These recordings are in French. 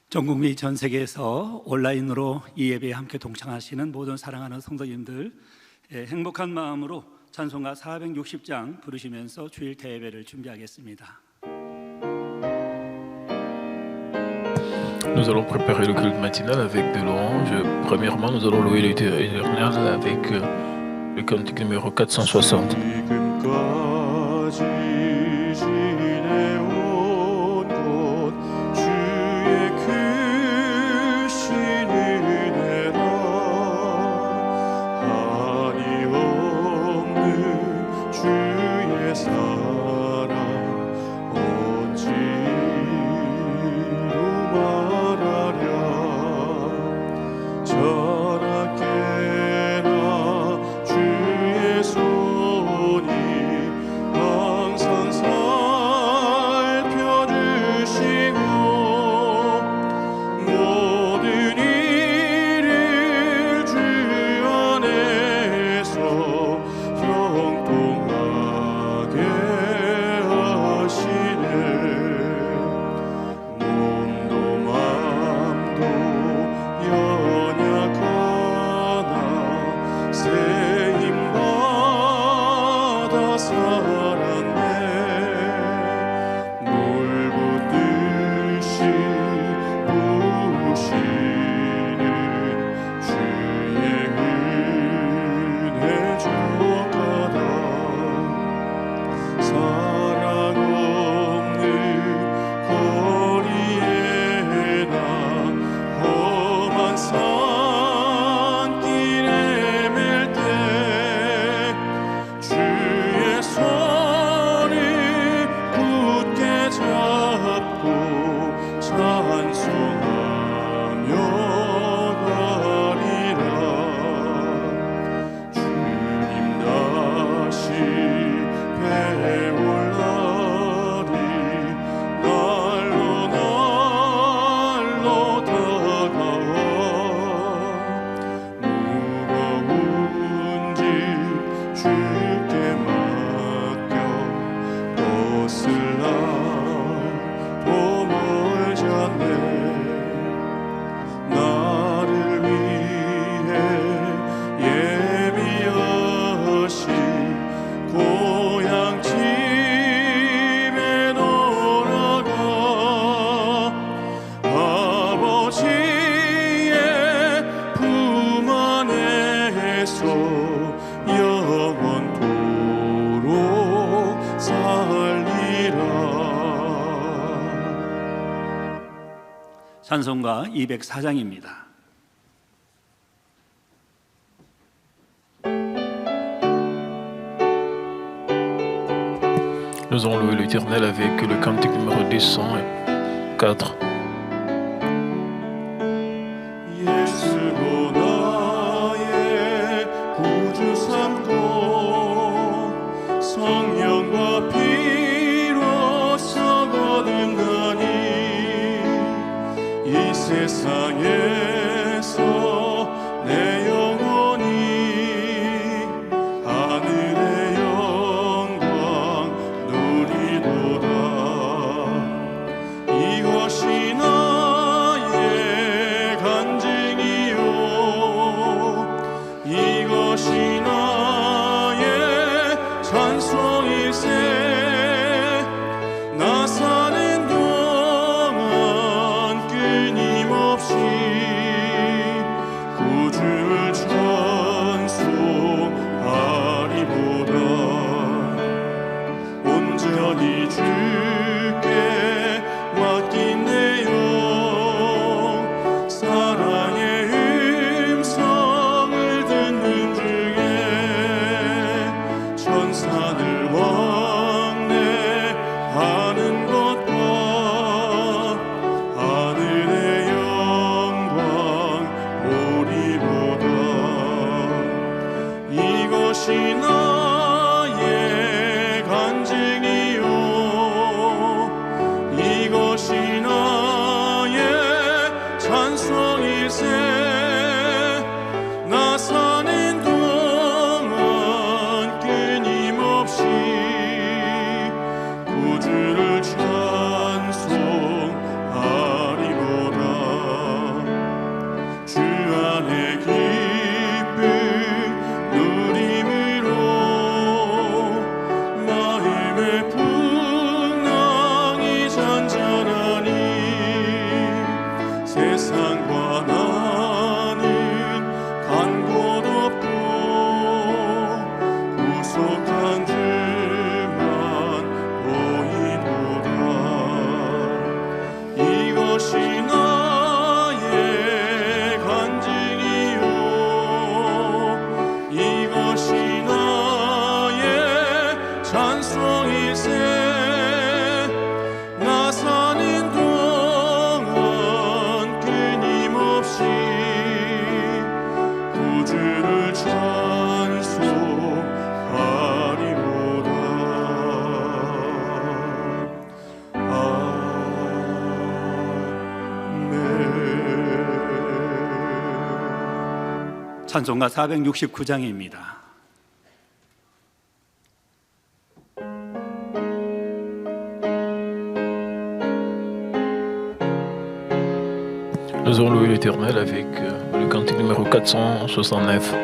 전국미 전 세계에서 온라인으로 이 예배에 함께 동참하시는 모든 사랑하는 성도님들, 행복한 마음으로 찬송가 460장 부르시면서 주일 대예배를 준비하겠습니다. Nous allons préparer le culte matinal avec des louanges. Premièrement, nous allons louer l'Éternel avec le cantique numéro 460. 찬송가 204장입니다. Nous allons louer l'Éternel avec le cantique numéro 204. 세상에서 내 영혼이 하늘의 영광 누리도다. 이것이 나의 간증이요, 이것이 나의 찬송이 찬송일세 나 사는 동안 끊임없이 구주를 찬송가 469장입니다. Nous allons louer l'Éternel avec le cantique numéro 469.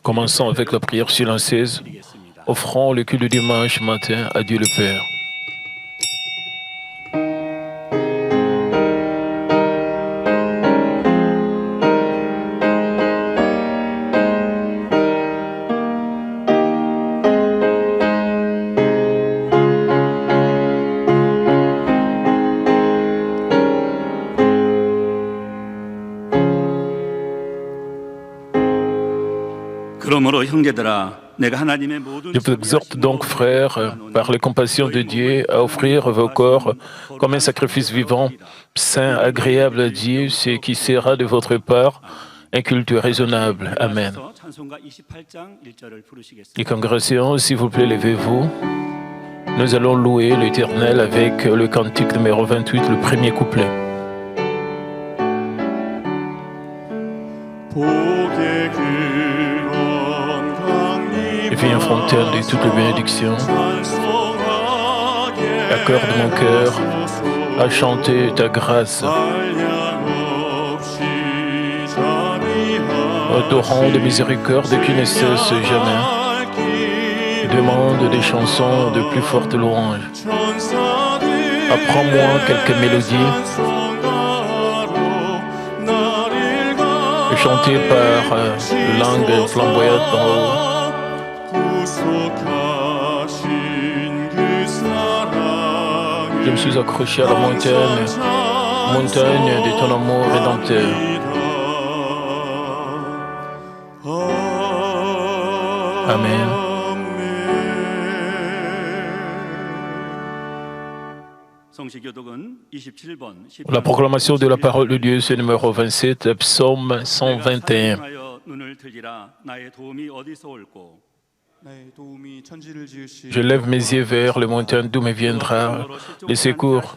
Commençons avec la prière silencieuse, offrant le culte du dimanche matin à Dieu le Père. Je vous exhorte donc, frères, par les compassions de Dieu, à offrir vos corps comme un sacrifice vivant, saint, agréable à Dieu, ce qui sera de votre part un culte raisonnable. Amen. 일어나셔서 찬송가 28장 1절을 부르시겠습니다. Les congrégations, s'il vous plaît, levez-vous. Nous allons louer l'Éternel avec le cantique numéro 28, le premier couplet. Et viens fontaine de toutes les bénédictions, accorde mon cœur à chanter ta grâce. Ô torrent de miséricorde qui ne cesse jamais, demande des chansons de plus forte louange. Apprends-moi quelques mélodies chantées par langue flamboyante en haut. Je me suis accroché à la montagne, montagne de ton amour rédempteur. Amen. La proclamation de la parole de Dieu, c'est numéro 27, psaume 121. Je lève mes yeux vers les montagnes d'où me viendra les secours.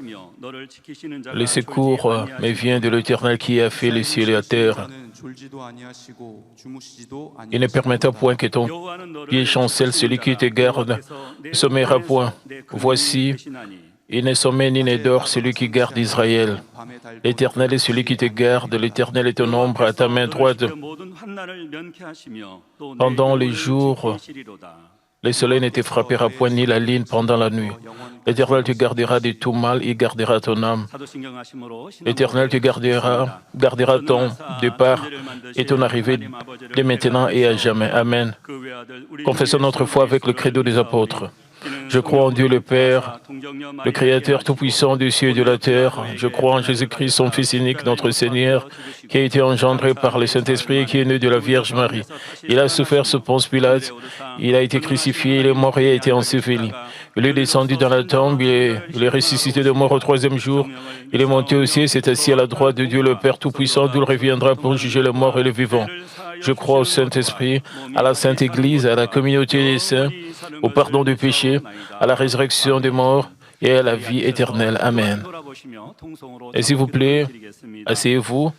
Les secours me viennent de l'Éternel qui a fait les cieux et la terre. Il ne permettra point que ton pied chancelle, celui qui te garde ne sommeillera point. Voici, il ne sommeille ni ne dort celui qui garde Israël. L'Éternel est celui qui te garde, l'Éternel est ton ombre à ta main droite. Pendant les jours, le soleil ne te frappera point ni la lune pendant la nuit. L'Éternel te gardera de tout mal, il gardera ton âme. L'Éternel te gardera ton départ et ton arrivée de maintenant et à jamais. Amen. Confessons notre foi avec le credo des apôtres. Je crois en Dieu le Père, le Créateur tout-puissant du ciel et de la terre. Je crois en Jésus-Christ, son Fils unique, notre Seigneur, qui a été engendré par le Saint-Esprit et qui est né de la Vierge Marie. Il a souffert sous Ponce Pilate, il a été crucifié, il est mort et a été enseveli. Il est descendu dans la tombe, il est ressuscité de mort au troisième jour. Il est monté au ciel, s'est assis à la droite de Dieu le Père tout-puissant, d'où il reviendra pour juger les morts et les vivants. Je crois au Saint-Esprit, à la Sainte Église, à la communauté des saints, au pardon des péchés, à la résurrection des morts et à la vie éternelle. Amen. Et s'il vous plaît, asseyez-vous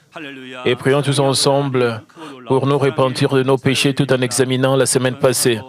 et prions tous ensemble pour nous repentir de nos péchés tout en examinant la semaine passée.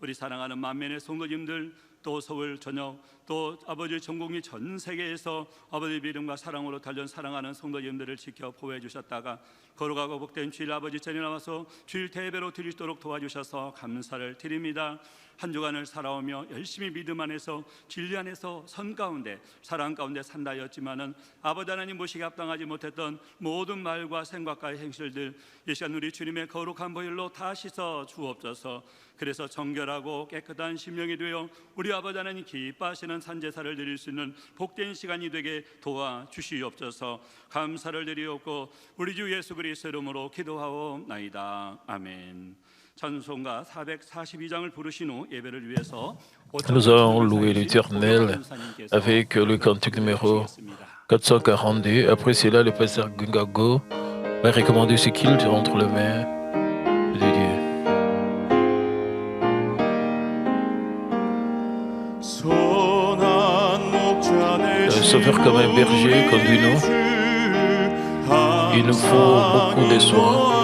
우리 사랑하는 만면의 성도님들 또 서울 전역 또 아버지 전국민 전 세계에서 아버지 믿음과 사랑으로 단련 사랑하는 성도님들을 지켜 보호해 주셨다가 거룩하고 복된 주일 아버지 전에 나와서 주일 대배로 드리도록 도와주셔서 감사를 드립니다. 한 주간을 살아오며 열심히 믿음 안에서 진리 안에서 선 가운데 사랑 가운데 산다였지만은 아버지 하나님 모시기 합당하지 못했던 모든 말과 생각과 행실들 이 시간 우리 주님의 거룩한 보혈로 다 씻어 주옵소서. 그래서 정결하고 깨끗한 심령이 되어 우리 아버지 하나님 기뻐하시는 산제사를 드릴 수 있는 복된 시간이 되게 도와주시옵소서. 감사를 드리옵고 우리 주 예수 그리스도 이름으로 기도하옵나이다. 아멘. 찬송가 442장을 부르신 후 예배를 위해서 Nous allons louer l'Éternel avec le cantique numéro 442. Après cela, le pasteur Gungago va recommander ce culte entre les mains de Dieu. Le Sauveur comme un berger conduit-nous. Il nous faut beaucoup de soins.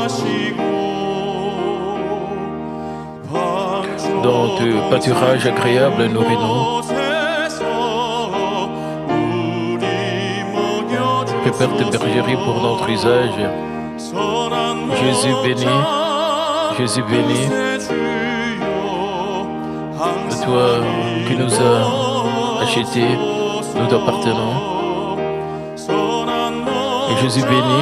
Dans de pâturages agréables, nourris-nous. Prépare tes bergeries pour notre usage. Jésus béni, toi qui nous as achetés, nous t'appartenons. Et Jésus béni,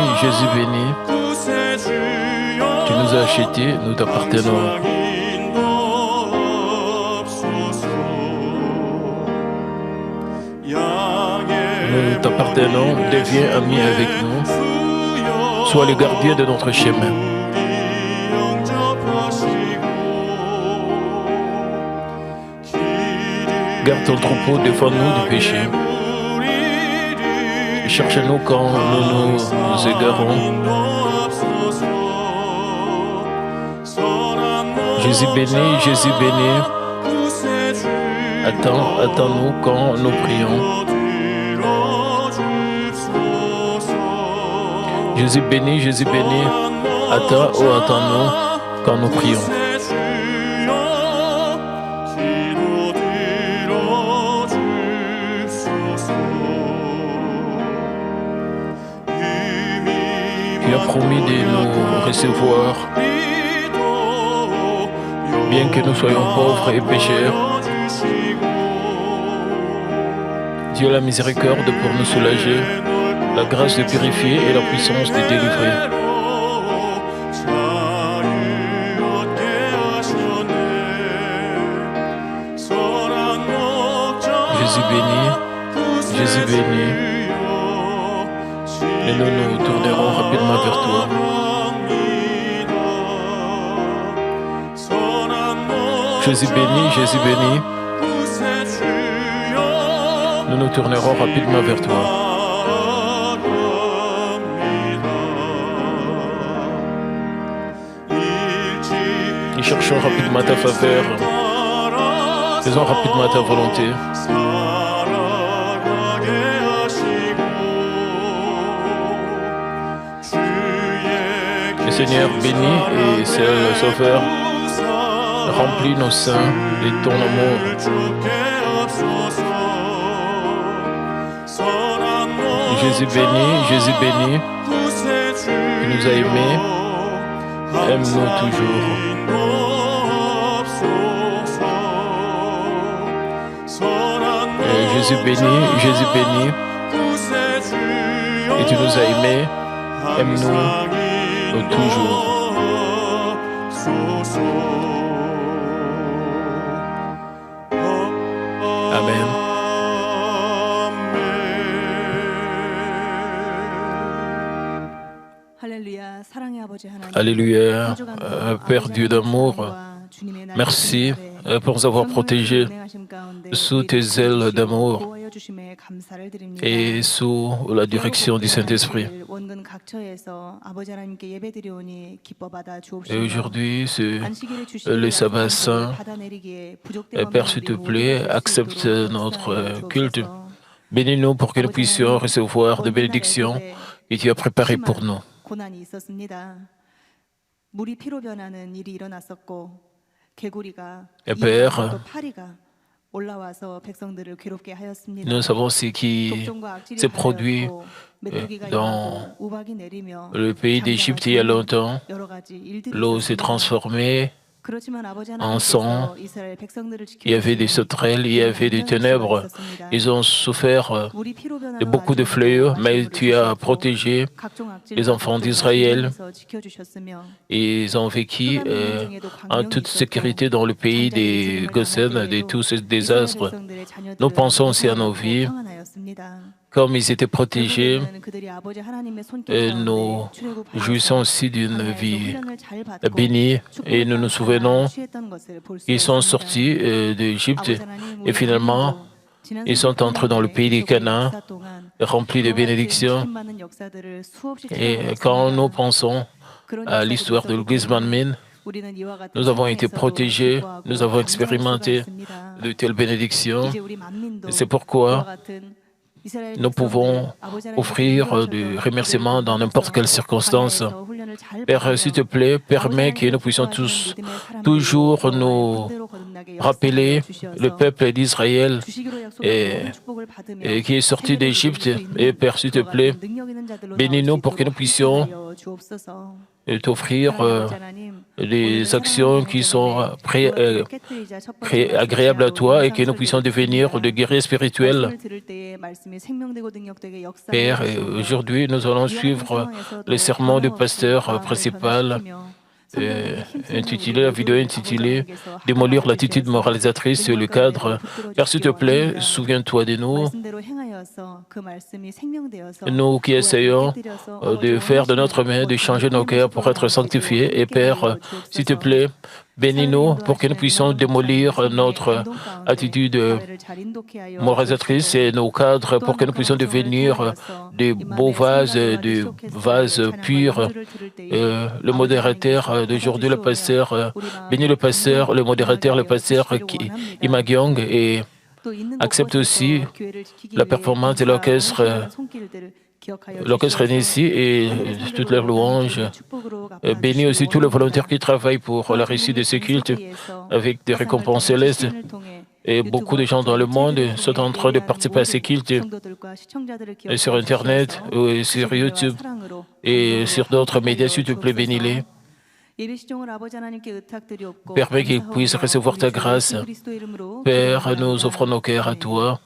tu nous as achetés, nous t'appartenons. Nous t'appartenons, deviens ami avec nous. Sois le gardien de notre chemin. Garde ton troupeau, défends-nous du péché. Cherche-nous quand nous nous égarons. Jésus béni, Jésus béni. Attends-nous quand nous prions. Jésus béni, attends-nous quand nous prions. Tu as promis de nous recevoir, bien que nous soyons pauvres et pécheurs. Dieu a la miséricorde pour nous soulager, la grâce de purifier et la puissance de délivrer. Jésus béni, et nous nous tournerons rapidement vers toi. Jésus béni, nous nous tournerons rapidement vers toi. Nous cherchons rapidement ta faveur, faisons rapidement ta volonté. Le Seigneur béni et c'est le Sauveur, remplis nos seins de ton amour. Jésus béni, tu nous as aimés, aime-nous toujours. Jésus béni, et tu nous as aimés, aime-nous toujours. Amen. Alléluia, Père Dieu d'amour, merci pour nous avoir protégés sous tes ailes d'amour et sous la direction du Saint-Esprit. Et aujourd'hui, c'est le sabbat saint. Père, s'il te plaît, accepte notre culte. Bénis-nous pour que nous puissions recevoir des bénédictions que tu as préparées pour nous. Et Père, nous savons ce qui s'est produit dans le pays d'Égypte il y a longtemps. L'eau s'est transformée en sang. Il y avait des sauterelles, il y avait des ténèbres. Ils ont souffert de beaucoup de fléaux, mais tu as protégé les enfants d'Israël. Ils ont vécu en toute sécurité dans le pays des Goshen, de tous ces désastres. Nous pensons aussi à nos vies. Comme ils étaient protégés, nous jouissons aussi d'une vie bénie et nous nous souvenons qu'ils sont sortis d'Égypte et finalement ils sont entrés dans le pays des Canaan rempli de bénédictions. Et quand nous pensons à l'histoire de l'Église Manmin, nous avons été protégés, nous avons expérimenté de telles bénédictions. C'est pourquoi nous pouvons offrir des remerciements dans n'importe quelle circonstance. Père, s'il te plaît, permets que nous puissions tous toujours nous rappeler le peuple d'Israël et qui est sorti d'Égypte. Et Père, s'il te plaît, bénis-nous pour que nous puissions t'offrir des actions qui sont agréables à toi et que nous puissions devenir des guerriers spirituels. Père, aujourd'hui, nous allons suivre le sermon du pasteur principal intitulé, la vidéo intitulée « Démolir l'attitude moralisatrice sur le cadre ». Père, s'il te plaît, souviens-toi de nous. Nous qui essayons de faire de notre main, de changer nos cœurs pour être sanctifiés. Et Père, s'il te plaît, Bénis-nous pour que nous puissions démolir notre attitude moralisatrice et nos cadres pour que nous puissions devenir des beaux vases, des vases purs. Le modérateur d'aujourd'hui, le pasteur, bénis le pasteur, le modérateur, le pasteur Ima Gyong, et accepte aussi la performance de l'orchestre ici et toutes leurs louanges. Bénis aussi tous les volontaires qui travaillent pour la réussite de ce culte avec des récompenses célestes. Et beaucoup de gens dans le monde sont en train de participer à ces cultes sur Internet, et sur YouTube et sur d'autres médias. S'il te plaît, bénis-les. Permets qu'ils puissent recevoir ta grâce. Père, nous offrons nos cœurs à toi.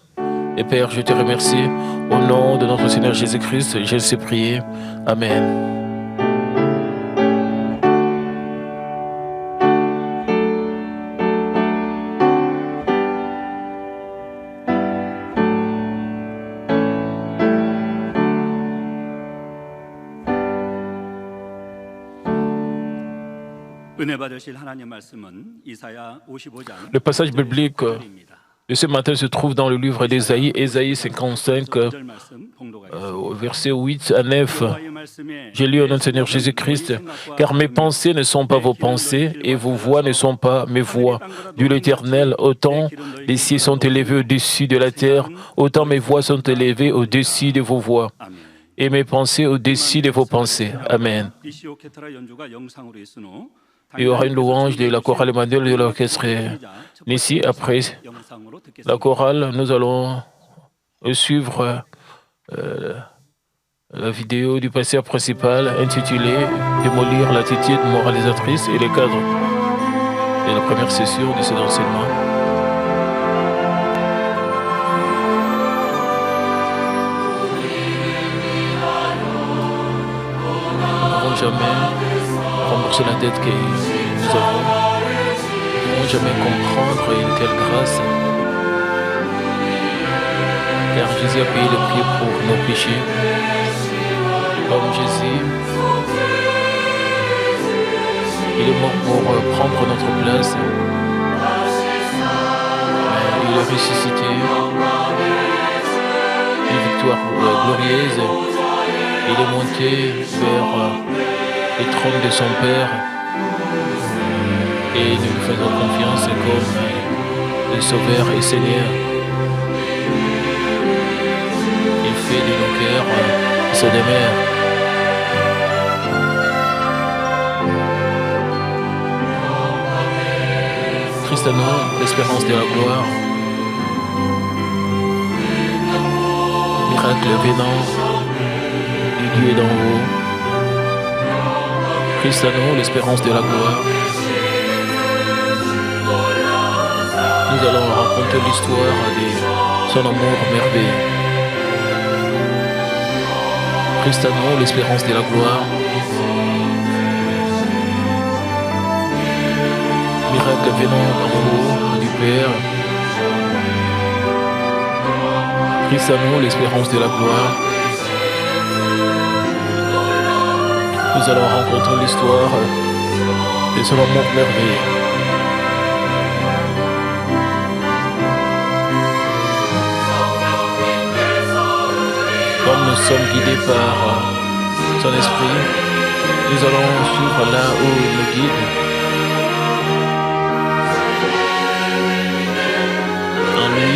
Et Père, je te remercie. Au nom de notre Seigneur Jésus-Christ, je sais prier. Amen. Le passage biblique de ce matin se trouve dans le livre d'Ésaïe, Ésaïe 55, versets 8 à 9. J'ai lu au nom du Seigneur Jésus-Christ, « Car mes pensées ne sont pas vos pensées, et vos voix ne sont pas mes voix. Dit l'Éternel, autant les cieux sont élevés au-dessus de la terre, autant mes voix sont élevées au-dessus de vos voix, et mes pensées au-dessus de vos pensées. » Amen. Il y aura une louange de la chorale Emmanuel de l'orchestre Nissi. Après la chorale, nous allons suivre la vidéo du pasteur principal intitulée « Démolir l'attitude moralisatrice » et les cadres de la première session de cet enseignement. Nous n'avons jamais rembourser la dette que nous avons. Nous ne pouvons jamais comprendre une telle grâce, car Jésus a payé le prix pour nos péchés. Comme Jésus, il est mort pour prendre notre place. Il est ressuscité. Une victoire glorieuse. Il est monté vers les trônes de son Père, et nous lui faisons confiance comme le Sauveur et Seigneur. Il fait de nos cœurs son demeure. Christ à nous, l'espérance de la gloire. Miracle venant du Dieu d'en haut. Christ à nous, l'espérance de la gloire. Nous allons raconter l'histoire de son amour merveilleux. Christ à nous, l'espérance de la gloire. Miracle venant d'en haut du Père. Christ à nous, l'espérance de la gloire. Nous allons rencontrer l'histoire de son amour merveilleux. Comme nous sommes guidés par son esprit, nous allons suivre là où il nous guide. En lui,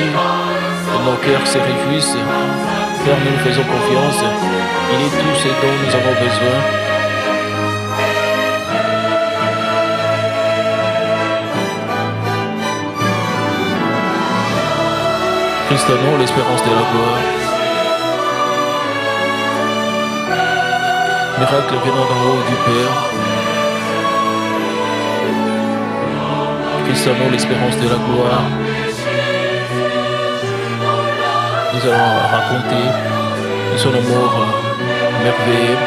nos cœurs se réjouissent, car nous nous faisons confiance. Il est tout ce dont nous avons besoin. Christ à nous, l'espérance de la gloire. Miracle venant d'en haut du Père. Christ à nous, l'espérance de la gloire. Nous allons raconter son amour merveilleux.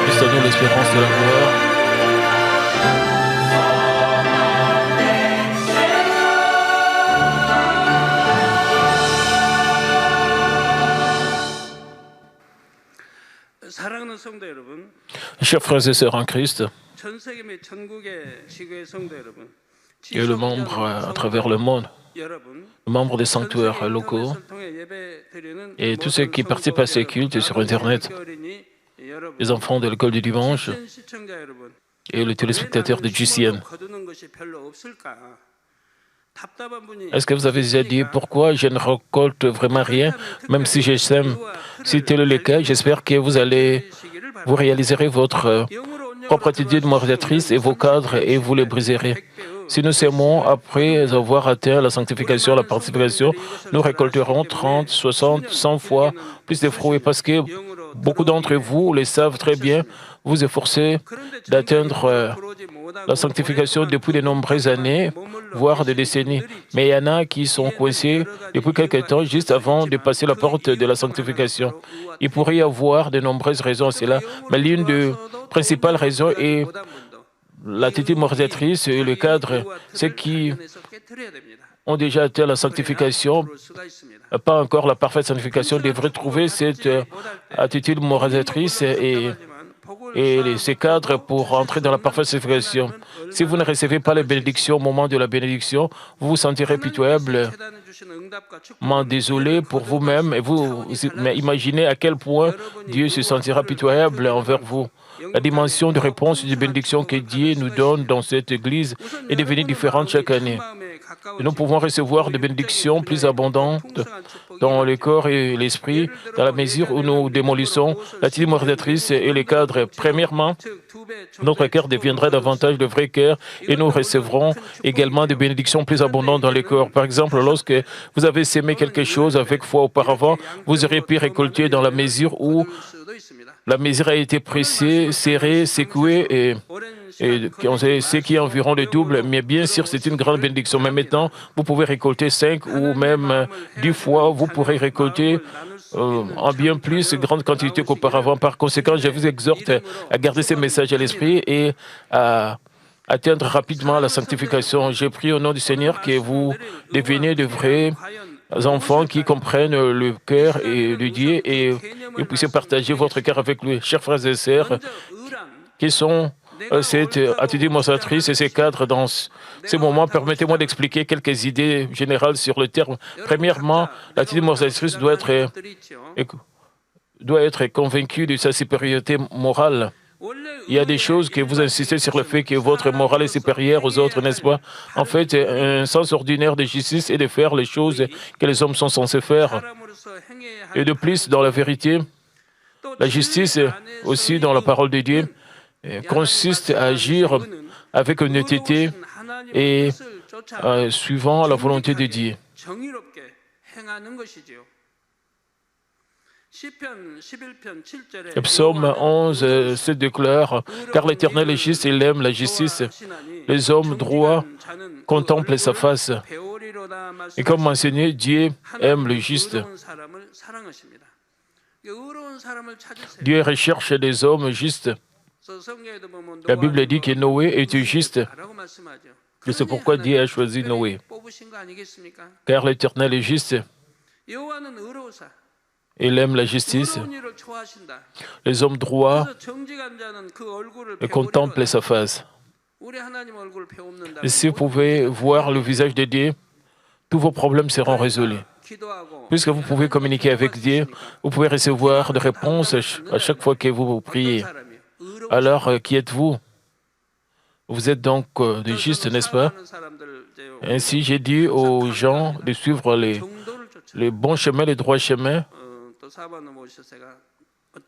Christ à nous, l'espérance de la gloire. Chers frères et sœurs en Christ, 전 세계 및 전국의 지교회 성도 여러분, et le membre à travers le monde, 여러분, le membre des 전 sanctuaires 세계 locaux 인터넷을 통해 예배 드리는 et tous ceux qui participent à ces cultes sur Internet, 여러분, les enfants de l'école du dimanche GCN 시청자 여러분, et les téléspectateurs de GCN. 거두는 것이 별로 없을까? 답답한 분이 Est-ce que vous avez déjà dit pourquoi je ne récolte vraiment rien, même si je sème? Si tel est le cas, j'espère que vous réaliserez votre propre attitude moralisatrice et vos cadres et vous les briserez. Si nous sémons après avoir atteint la sanctification, la participation, nous récolterons 30, 60, 100 fois plus de fruits parce que beaucoup d'entre vous le savent très bien, vous efforcez d'atteindre la sanctification depuis de nombreuses années, voire des décennies. Mais il y en a qui sont coincés depuis quelque temps, juste avant de passer la porte de la sanctification. Il pourrait y avoir de nombreuses raisons à cela, mais l'une des principales raisons est l'attitude moralisatrice et le cadre. Ceux qui ont déjà atteint la sanctification, pas encore la parfaite sanctification, devraient trouver cette attitude moralisatrice et ces cadres pour entrer dans la parfaite sanctification. Si vous ne recevez pas les bénédictions au moment de la bénédiction, vous vous sentirez pitoyablement désolé pour vous-même mais imaginez à quel point Dieu se sentira pitoyable envers vous. La dimension de réponse et de bénédiction que Dieu nous donne dans cette Église est devenue différente chaque année. Et nous pouvons recevoir des bénédictions plus abondantes dans le corps et l'esprit, dans la mesure où nous démolissons l'attitude moralisatrice et les cadres. Premièrement, notre cœur deviendra davantage de vrai cœur et nous recevrons également des bénédictions plus abondantes dans le corps. Par exemple, lorsque vous avez sémé quelque chose avec foi auparavant, vous aurez pu récolter dans la mesure où la mesure a été pressée, serrée, secouée et ce qui est environ le double. Mais bien sûr, c'est une grande bénédiction. Mais maintenant, vous pouvez récolter 5 ou même 10 fois. Vous pourrez récolter en bien plus grande quantité qu'auparavant. Par conséquent, je vous exhorte à garder ces messages à l'esprit et à atteindre rapidement la sanctification. J'ai pris au nom du Seigneur que vous deveniez de vrais enfants qui comprennent le cœur et de Dieu et puissiez partager votre cœur avec lui. Chers frères et sœurs, qui sont cette attitude moralisatrice et ces cadres dans ces moments, permettez-moi d'expliquer quelques idées générales sur le terme. Premièrement, l'attitude moralisatrice doit être convaincue de sa supériorité morale. Il y a des choses que vous insistez sur le fait que votre morale est supérieure aux autres, n'est-ce pas? En fait, un sens ordinaire de justice est de faire les choses que les hommes sont censés faire. Et de plus, dans la vérité, la justice, aussi dans la parole de Dieu, consiste à agir avec honnêteté et suivant la volonté de Dieu. Le psaume 11 se déclare « Car l'Éternel est juste, il aime la justice. Les hommes droits contemplent sa face. » Et comme mentionné, Dieu aime le juste. Dieu recherche des hommes justes. La Bible dit que Noé était juste. Et c'est pourquoi Dieu a choisi Noé. Car l'Éternel est juste. Il aime la justice. Les hommes droits contemplent sa face. Et si vous pouvez voir le visage de Dieu, tous vos problèmes seront résolus. Puisque vous pouvez communiquer avec Dieu, vous pouvez recevoir des réponses à chaque fois que vous priez. Alors, qui êtes-vous? Vous êtes donc des justes, n'est-ce pas? Ainsi, j'ai dit aux gens de suivre les bons chemins, les droits chemins.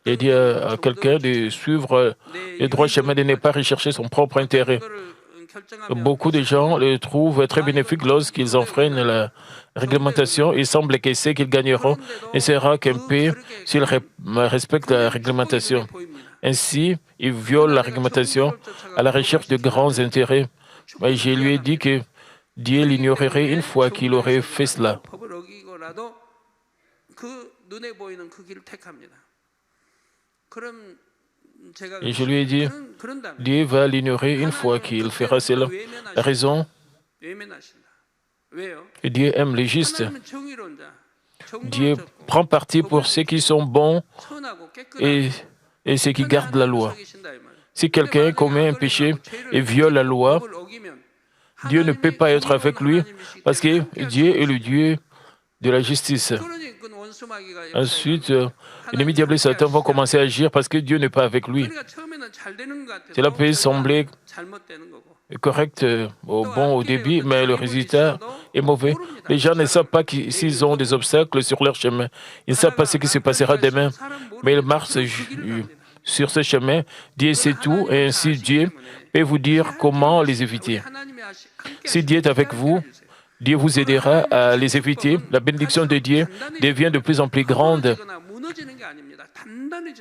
J'ai dit à quelqu'un de suivre les droits chemins, de ne pas rechercher son propre intérêt. Beaucoup de gens le trouvent très bénéfique lorsqu'ils enfreignent la réglementation. Il semble que ce qu'ils gagneront ne sera qu'un peu s'ils respectent la réglementation. Ainsi, ils violent la réglementation à la recherche de grands intérêts. Mais je lui ai dit que Dieu l'ignorerait une fois qu'il aurait fait cela. Et je lui ai dit, Dieu va l'ignorer une fois qu'il fera cela. La raison, Dieu aime les justes. Dieu prend parti pour ceux qui sont bons et et ceux qui gardent la loi. Si quelqu'un commet un péché et viole la loi, Dieu ne peut pas être avec lui parce que Dieu est le Dieu de la justice. Ensuite, l'ennemi diable et Satan vont commencer à agir parce que Dieu n'est pas avec lui. Cela peut sembler correct au début, mais le résultat est mauvais. Les gens ne savent pas s'ils ont des obstacles sur leur chemin. Ils ne savent pas ce qui se passera demain, mais ils marchent sur ce chemin. Dieu sait tout, et ainsi Dieu peut vous dire comment les éviter. Si Dieu est avec vous, Dieu vous aidera à les éviter. La bénédiction de Dieu devient de plus en plus grande.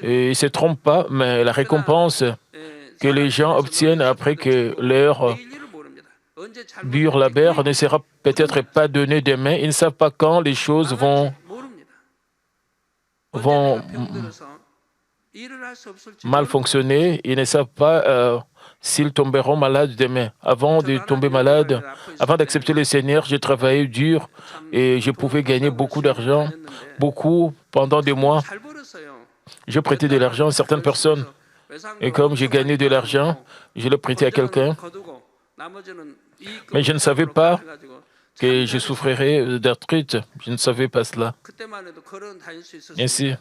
Et il ne se trompe pas, mais la récompense que les gens obtiennent après que leur burlabère ne sera peut-être pas donnée demain. Ils ne savent pas quand les choses vont mal fonctionner. Ils ne savent pas s'ils tomberont malades demain. Avant de tomber malade, avant d'accepter le Seigneur, j'ai travaillé dur et je pouvais gagner beaucoup d'argent, beaucoup pendant des mois. Je prêtais de l'argent à certaines personnes. Et comme j'ai gagné de l'argent, je l'ai prêté à quelqu'un. Mais je ne savais pas que je souffrirais d'arthrite. Je ne savais pas cela. Ainsi,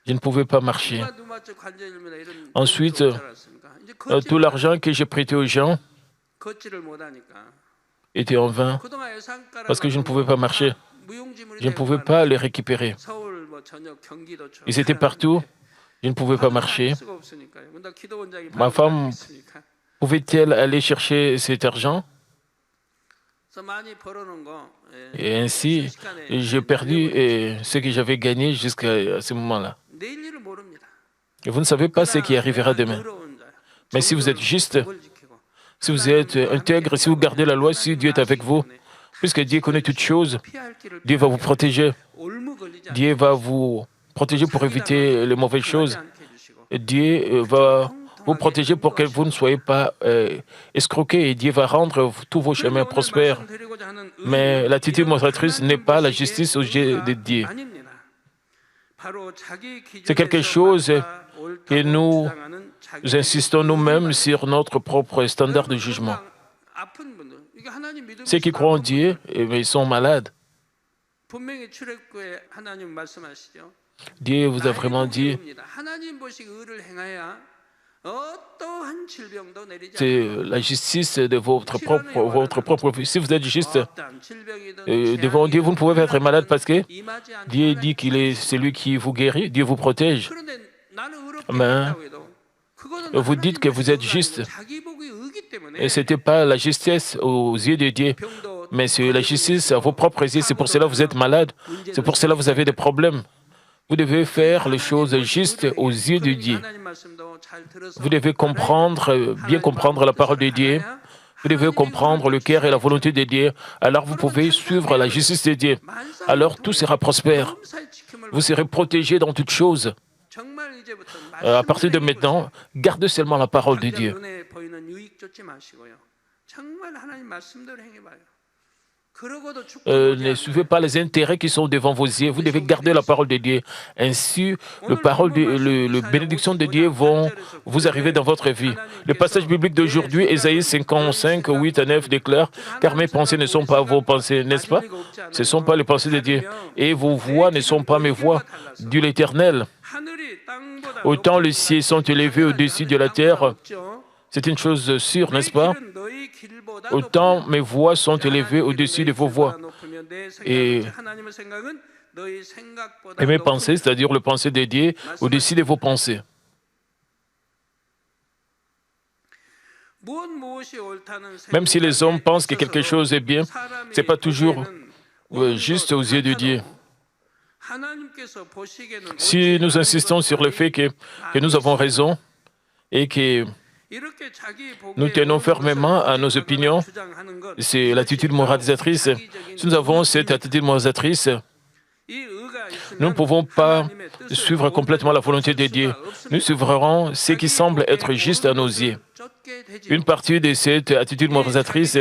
je ne pouvais pas marcher. Ensuite, tout l'argent que j'ai prêté aux gens était en vain parce que je ne pouvais pas marcher. Je ne pouvais pas les récupérer. Ils étaient partout. Je ne pouvais pas marcher. Ma femme pouvait-elle aller chercher cet argent? Et ainsi, j'ai perdu ce que j'avais gagné jusqu'à ce moment-là. Et vous ne savez pas ce qui arrivera demain. Mais si vous êtes juste, si vous êtes intègre, si vous gardez la loi, si Dieu est avec vous, puisque Dieu connaît toutes choses, Dieu va vous protéger. Dieu va vous protéger pour éviter les mauvaises choses. Dieu va vous protéger pour que vous ne soyez pas escroqués et Dieu va rendre tous vos chemins prospères. Mais l'attitude mostratrice n'est pas la justice aux yeux de Dieu. C'est quelque chose que nous insistons nous-mêmes sur notre propre standard de jugement. Ceux qui croient en Dieu, ils sont malades. Dieu vous a vraiment dit, c'est la justice de votre propre vie. Si vous êtes juste devant Dieu, vous ne pouvez pas être malade parce que Dieu dit qu'il est celui qui vous guérit, Dieu vous protège. Mais vous dites que vous êtes juste. Et ce n'était pas la justice aux yeux de Dieu, mais c'est la justice à vos propres yeux. C'est pour cela que vous êtes malade. C'est pour cela que vous avez des problèmes. Vous devez faire les choses justes aux yeux de Dieu. Vous devez comprendre, bien comprendre la parole de Dieu. Vous devez comprendre le cœur et la volonté de Dieu. Alors vous pouvez suivre la justice de Dieu. Alors tout sera prospère. Vous serez protégés dans toutes choses. À partir de maintenant, gardez seulement la parole de Dieu. Ne suivez pas les intérêts qui sont devant vos yeux. Vous devez garder la parole de Dieu. Ainsi, les bénédictions de Dieu vont vous arriver dans votre vie. Le passage biblique d'aujourd'hui, Ésaïe 55, 8 à 9, déclare « Car mes pensées ne sont pas vos pensées, n'est-ce pas? Ce ne sont pas les pensées de Dieu. Et vos voix ne sont pas mes voix, dit l'Éternel. Autant les cieux sont élevés au-dessus de la terre. » C'est une chose sûre, n'est-ce pas? Autant mes voix sont élevées au-dessus de vos voix. Et mes pensées, c'est-à-dire le pensée de Dieu, au-dessus de vos pensées. Même si les hommes pensent que quelque chose est bien, ce n'est pas toujours juste aux yeux de Dieu. Si nous insistons sur le fait que nous avons raison et que nous tenons fermement à nos opinions, c'est l'attitude moralisatrice. Si nous avons cette attitude moralisatrice, nous ne pouvons pas suivre complètement la volonté de Dieu. Nous suivrons ce qui semble être juste à nos yeux. Une partie de cette attitude moralisatrice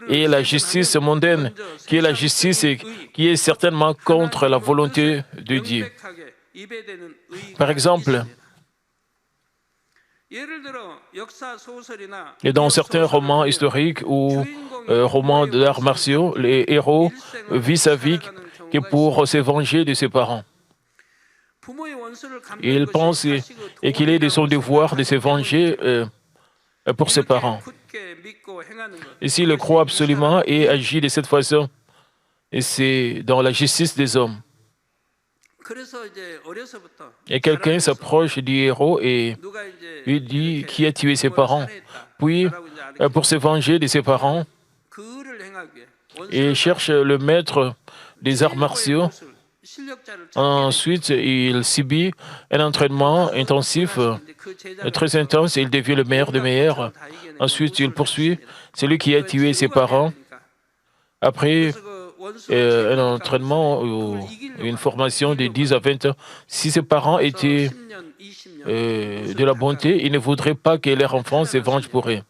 est la justice mondaine, qui est la justice qui est certainement contre la volonté de Dieu. Par exemple, Et dans certains romans historiques ou romans d'arts martiaux, les héros vivent sa vie que pour se venger de ses parents. Il pense et qu'il est de son devoir de se venger pour ses parents. Et s'il le croit absolument et agit de cette façon, et c'est dans la justice des hommes. Et quelqu'un s'approche du héros et lui dit qui a tué ses parents. Puis, pour se venger de ses parents, il cherche le maître des arts martiaux. Ensuite, il subit un entraînement intensif, très intense, et il devient le meilleur des meilleurs. Ensuite, il poursuit celui qui a tué ses parents. Après un entraînement ou une formation de 10 à 20 ans, si ses parents étaient de la bonté, il ne voudrait pas que leur enfant se venge pour eux.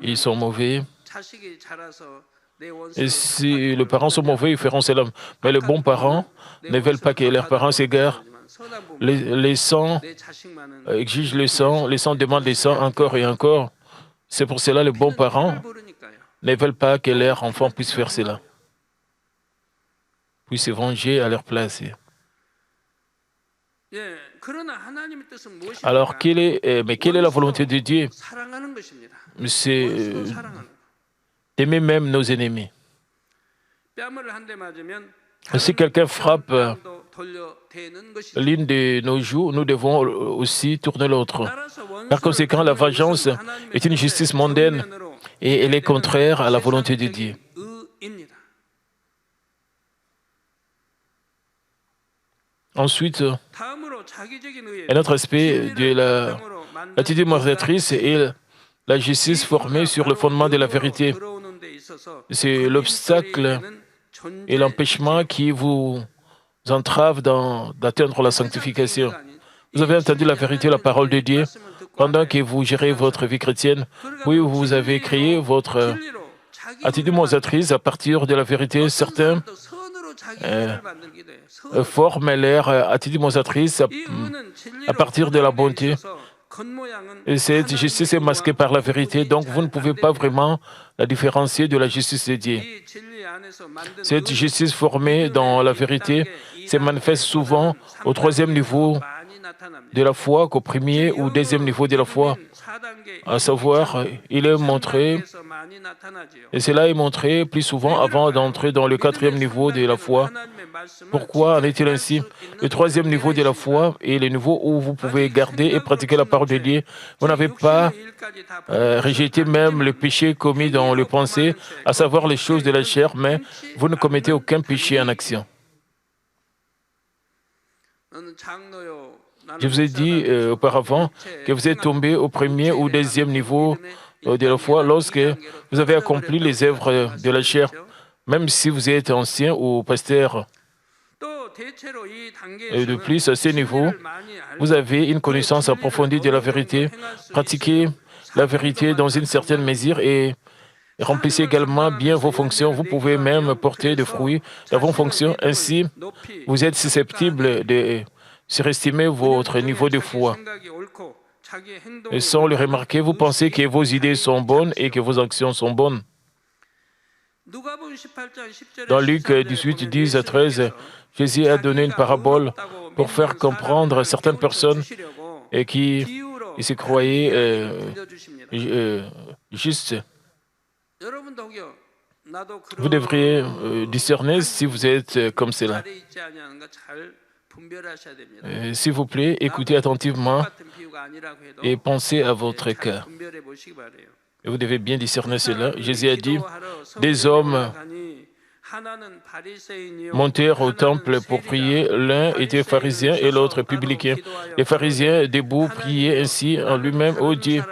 Ils sont mauvais. Et si les parents sont mauvais, ils feront cela. Mais les bons parents ne veulent pas que leurs parents s'égarent. Les sangs exigent le sang, les sangs demandent le sang encore et encore. C'est pour cela que les bons parents ne veulent pas que leurs enfants puissent faire cela, puissent se venger à leur place. Alors, quelle est la volonté de Dieu? C'est d'aimer même nos ennemis. Si quelqu'un frappe l'une de nos joues, nous devons aussi tourner l'autre. Par conséquent, la vengeance est une justice mondaine et elle est contraire à la volonté de Dieu. Ensuite, un autre aspect de l'attitude moralisatrice est la justice formée sur le fondement de la vérité. C'est l'obstacle et l'empêchement qui vous entrave d'atteindre la sanctification. Vous avez entendu la vérité, la parole de Dieu, pendant que vous gérez votre vie chrétienne, puis vous avez créé votre attitude moralisatrice à partir de la vérité. Certains forment leur attitude moralisatrice à partir de la bonté. Et cette justice est masquée par la vérité, donc vous ne pouvez pas vraiment la différencier de la justice de Dieu. Cette justice formée dans la vérité se manifeste souvent au troisième niveau de la foi qu'au premier ou deuxième niveau de la foi. À savoir, il est montré, et cela est montré plus souvent avant d'entrer dans le quatrième niveau de la foi. Pourquoi en est-il ainsi? Le troisième niveau de la foi est le niveau où vous pouvez garder et pratiquer la parole de Dieu. Vous n'avez pas rejeté même le péché commis dans les pensées, à savoir les choses de la chair, mais vous ne commettez aucun péché en action. Je vous ai dit auparavant que vous êtes tombé au premier ou deuxième niveau de la foi lorsque vous avez accompli les œuvres de la chair, même si vous êtes ancien ou pasteur. Et de plus, à ce niveau, vous avez une connaissance approfondie de la vérité, pratiquez la vérité dans une certaine mesure et remplissez également bien vos fonctions. Vous pouvez même porter des fruits dans vos fonctions. Ainsi, vous êtes susceptible de surestimer votre niveau de foi. Et sans le remarquer, vous pensez que vos idées sont bonnes et que vos actions sont bonnes. Dans Luc 18, 10 à 13, Jésus a donné une parabole pour faire comprendre à certaines personnes et qui se croyaient justes. Vous devriez discerner si vous êtes comme cela. S'il vous plaît, écoutez attentivement et pensez à votre cœur. Et vous devez bien discerner cela. Jésus a dit, des hommes montèrent au temple pour prier. L'un était pharisien et l'autre publicain. Les pharisiens, debout, priaient ainsi en lui-même, « Ô Dieu,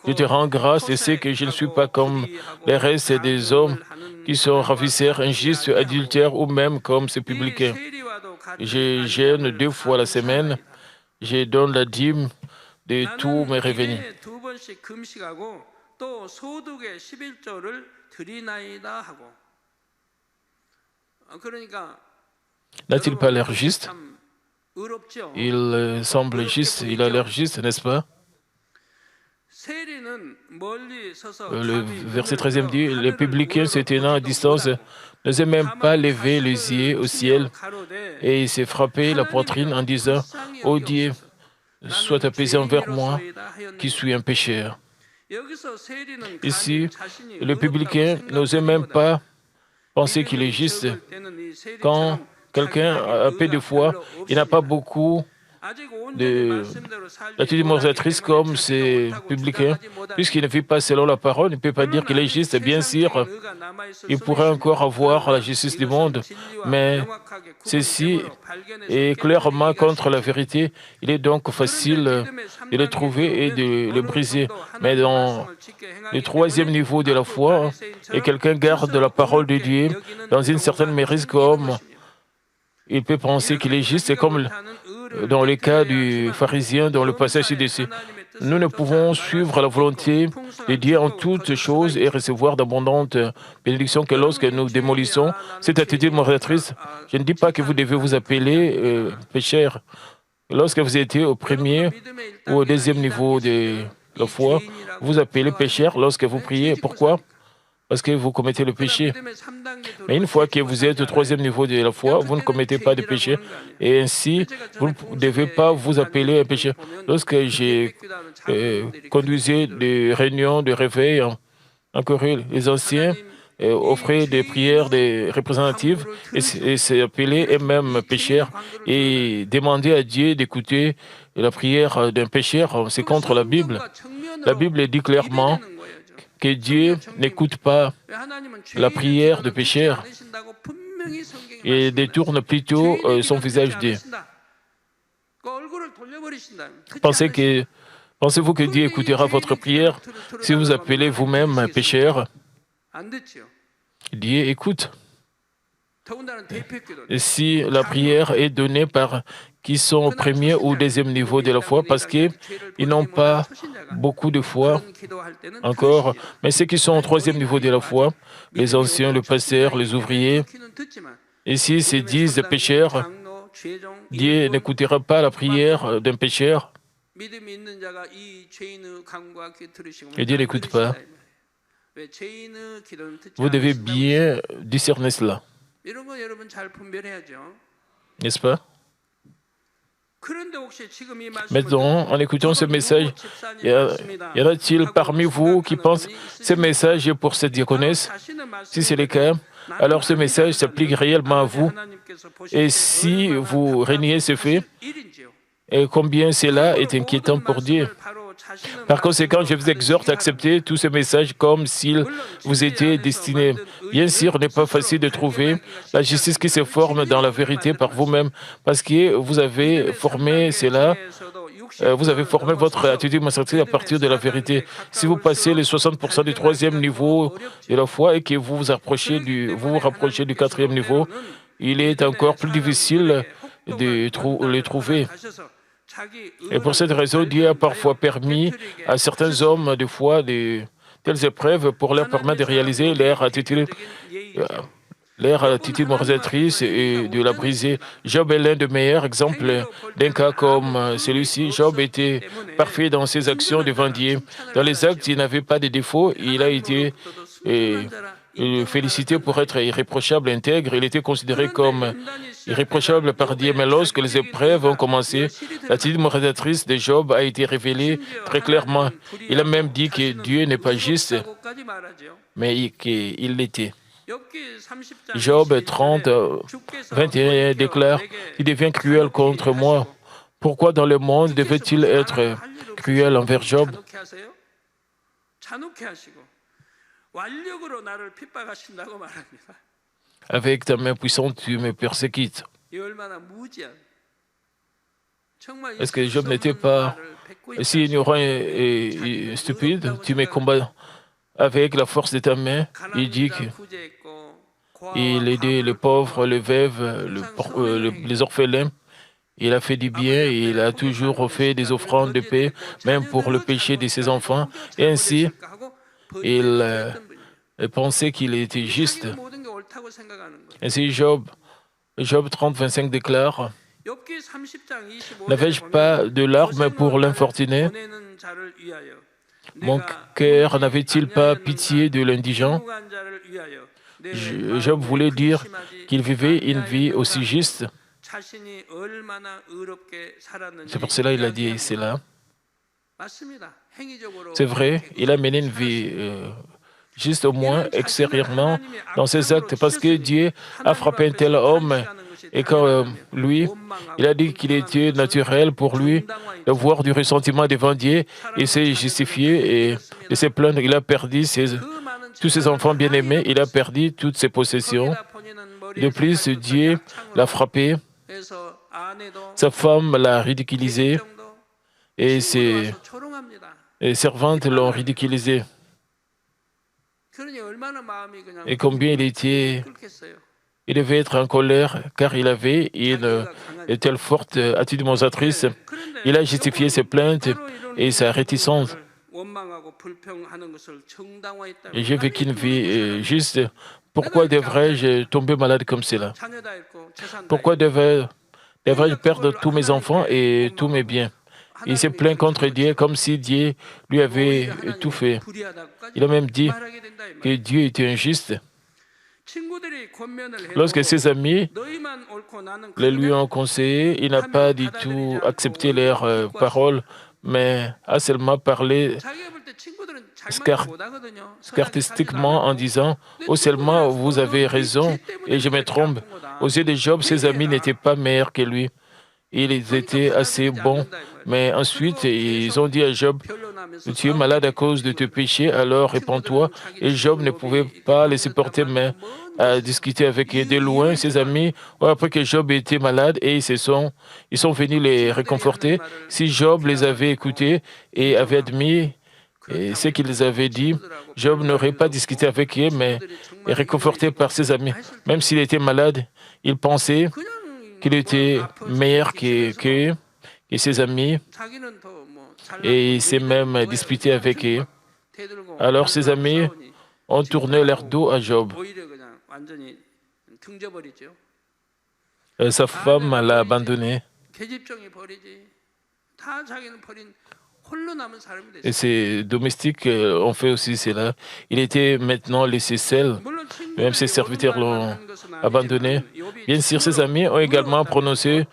je te rends grâce et sais que je ne suis pas comme les restes des hommes qui sont ravisseurs, injustes, adultères ou même comme ces publicains. Je jeûne 2 fois la semaine, je donne la dîme de tous mes revenus. » N'a-t-il pas l'air juste? Il semble juste, il a l'air juste, n'est-ce pas? Le verset 13e dit, les publicains se tenant à distance n'osaient même pas lever les yeux au ciel et il s'est frappé la poitrine en disant, ô Dieu, sois apaisé envers moi qui suis un pécheur. Ici, le publicain n'osait même pas penser qu'il est juste. Quand quelqu'un a peu de foi, il n'a pas beaucoup d'attitude moralisatrice comme ces publicains, puisqu'il ne vit pas selon la parole, il ne peut pas dire qu'il est juste. Bien sûr, il pourrait encore avoir la justice du monde, mais ceci est clairement contre la vérité. Il est donc facile de le trouver et de le briser. Mais dans le troisième niveau de la foi, et quelqu'un garde la parole de Dieu dans une certaine mérite comme il peut penser qu'il est juste, c'est comme dans le cas du pharisien dans le passage ci-dessus. Nous ne pouvons suivre la volonté de Dieu en toutes choses et recevoir d'abondantes bénédictions que lorsque nous démolissons cette attitude moralisatrice. Je ne dis pas que vous devez vous appeler pécheur. Lorsque vous étiez au premier ou au deuxième niveau de la foi, vous appelez pécheur lorsque vous priez. Pourquoi? Parce que vous commettez le péché. Mais une fois que vous êtes au troisième niveau de la foi, vous ne commettez pas de péché. Et ainsi, vous ne devez pas vous appeler un pécheur. Lorsque j'ai conduisé des réunions de réveil en Corée, les anciens offraient des prières des représentatives et s'appelaient eux-mêmes pécheurs et demandaient à Dieu d'écouter la prière d'un pécheur. C'est contre la Bible. La Bible dit clairement que Dieu n'écoute pas la prière de pécheur et détourne plutôt son visage d'eux. Pensez-vous que Dieu écoutera votre prière si vous appelez vous-même un pécheur? Dieu écoute. Et si la prière est donnée par qui sont au premier ou deuxième niveau de la foi parce qu'ils n'ont pas beaucoup de foi encore, mais ceux qui sont au troisième niveau de la foi, les anciens, le pasteur, les ouvriers, et s'ils se disent pécheurs, Dieu n'écoutera pas la prière d'un pécheur et Dieu n'écoute pas. Vous devez bien discerner cela. N'est-ce pas? Maintenant, en écoutant ce message, y en a-t-il parmi vous qui pensent ce message est pour cette diaconesse? Si c'est le cas, alors ce message s'applique réellement à vous. Et si vous reniez ce fait, et combien cela est inquiétant pour Dieu. Par conséquent, je vous exhorte à accepter tous ces messages comme s'ils vous étaient destinés. Bien sûr, il n'est pas facile de trouver la justice qui se forme dans la vérité par vous-même, parce que vous avez formé cela, vous avez formé votre attitude moralisatrice à partir de la vérité. Si vous passez les 60% du troisième niveau de la foi et que vous vous rapprochez du quatrième niveau, il est encore plus difficile de les trouver. Et pour cette raison, Dieu a parfois permis à certains hommes de foi de telles épreuves pour leur permettre de réaliser leur attitude moralisatrice et de la briser. Job est l'un des meilleurs exemples d'un cas comme celui-ci. Job était parfait dans ses actions devant Dieu. Dans les actes, il n'avait pas de défauts. Il a été félicité pour être irréprochable, intègre. Il était considéré comme irréprochable par Dieu. Mais lorsque les épreuves ont commencé, l'attitude moralisatrice de Job a été révélée très clairement. Il a même dit que Dieu n'est pas juste, mais qu'il l'était. Job 30, 21 déclare « Il devient cruel contre moi. Pourquoi dans le monde devait-il être cruel envers Job ?» Avec ta main puissante, tu me persécutes. Est-ce que Job n'était pas si ignorant et stupide? Tu me combats avec la force de ta main. Il dit qu'il aidait les pauvres, les veuves, les orphelins. Il a fait du bien et il a toujours fait des offrandes de paix, même pour le péché de ses enfants. Et ainsi, il pensait qu'il était juste. 그렇다고 생각하는 거예요. Ainsi, Job 30, 25 déclare, 욥기 30장 25절에 n'avais-je pas de larmes pour l'infortuné? 보내는 자를 위하여 Mon cœur n'avait-il pas pitié de l'indigent? 불구한 자를 위하여 내 Job voulait dire 근심하지 qu'il vivait une 아니하였는가? vie aussi juste. 자신이 얼마나 의롭게 살았는지 C'est pour cela qu'il a dit 이야기합니다. cela. 맞습니다. 행위적으로 C'est vrai, il a mené une vie juste au moins extérieurement dans ses actes parce que Dieu a frappé un tel homme et quand lui, il a dit qu'il était naturel pour lui d'avoir du ressentiment devant Dieu, il s'est justifié et de se plaindre. Il a perdu tous ses enfants bien-aimés, il a perdu toutes ses possessions. De plus, Dieu l'a frappé, sa femme l'a ridiculisé et ses servantes l'ont ridiculisé. Et combien il devait être en colère car il avait une telle forte attitude démonstratrice. Il a justifié ses plaintes et sa réticence. Et j'ai vécu une vie juste. Pourquoi devrais-je tomber malade comme cela? Pourquoi devrais-je perdre tous mes enfants et tous mes biens? Il s'est plaint contre Dieu comme si Dieu lui avait tout fait. Il a même dit que Dieu était injuste. Lorsque ses amis le lui ont conseillé, il n'a pas du tout accepté leurs paroles, mais a seulement parlé sarcastiquement en disant « Oh seulement vous avez raison et je me trompe ». Aux yeux de Job, ses amis n'étaient pas meilleurs que lui. Ils étaient assez bons, mais ensuite ils ont dit à Job « Tu es malade à cause de tes péchés, alors répands-toi ». Et Job ne pouvait pas les supporter, mais a discuté avec eux de loin. Ses amis ont appris que Job était malade et ils sont venus les réconforter. Si Job les avait écoutés et avait admis ce qu'ils avaient dit, Job n'aurait pas discuté avec eux, mais est réconforté par ses amis. Même s'il était malade, il pensait qu'il était meilleur que ses amis et il s'est même disputé avec eux. Alors ses amis ont tourné leur dos à Job. Sa femme l'a abandonné. Et ses domestiques ont fait aussi cela. Il était maintenant laissé seul. Même ses serviteurs l'ont abandonné. Bien sûr, ses amis ont également prononcé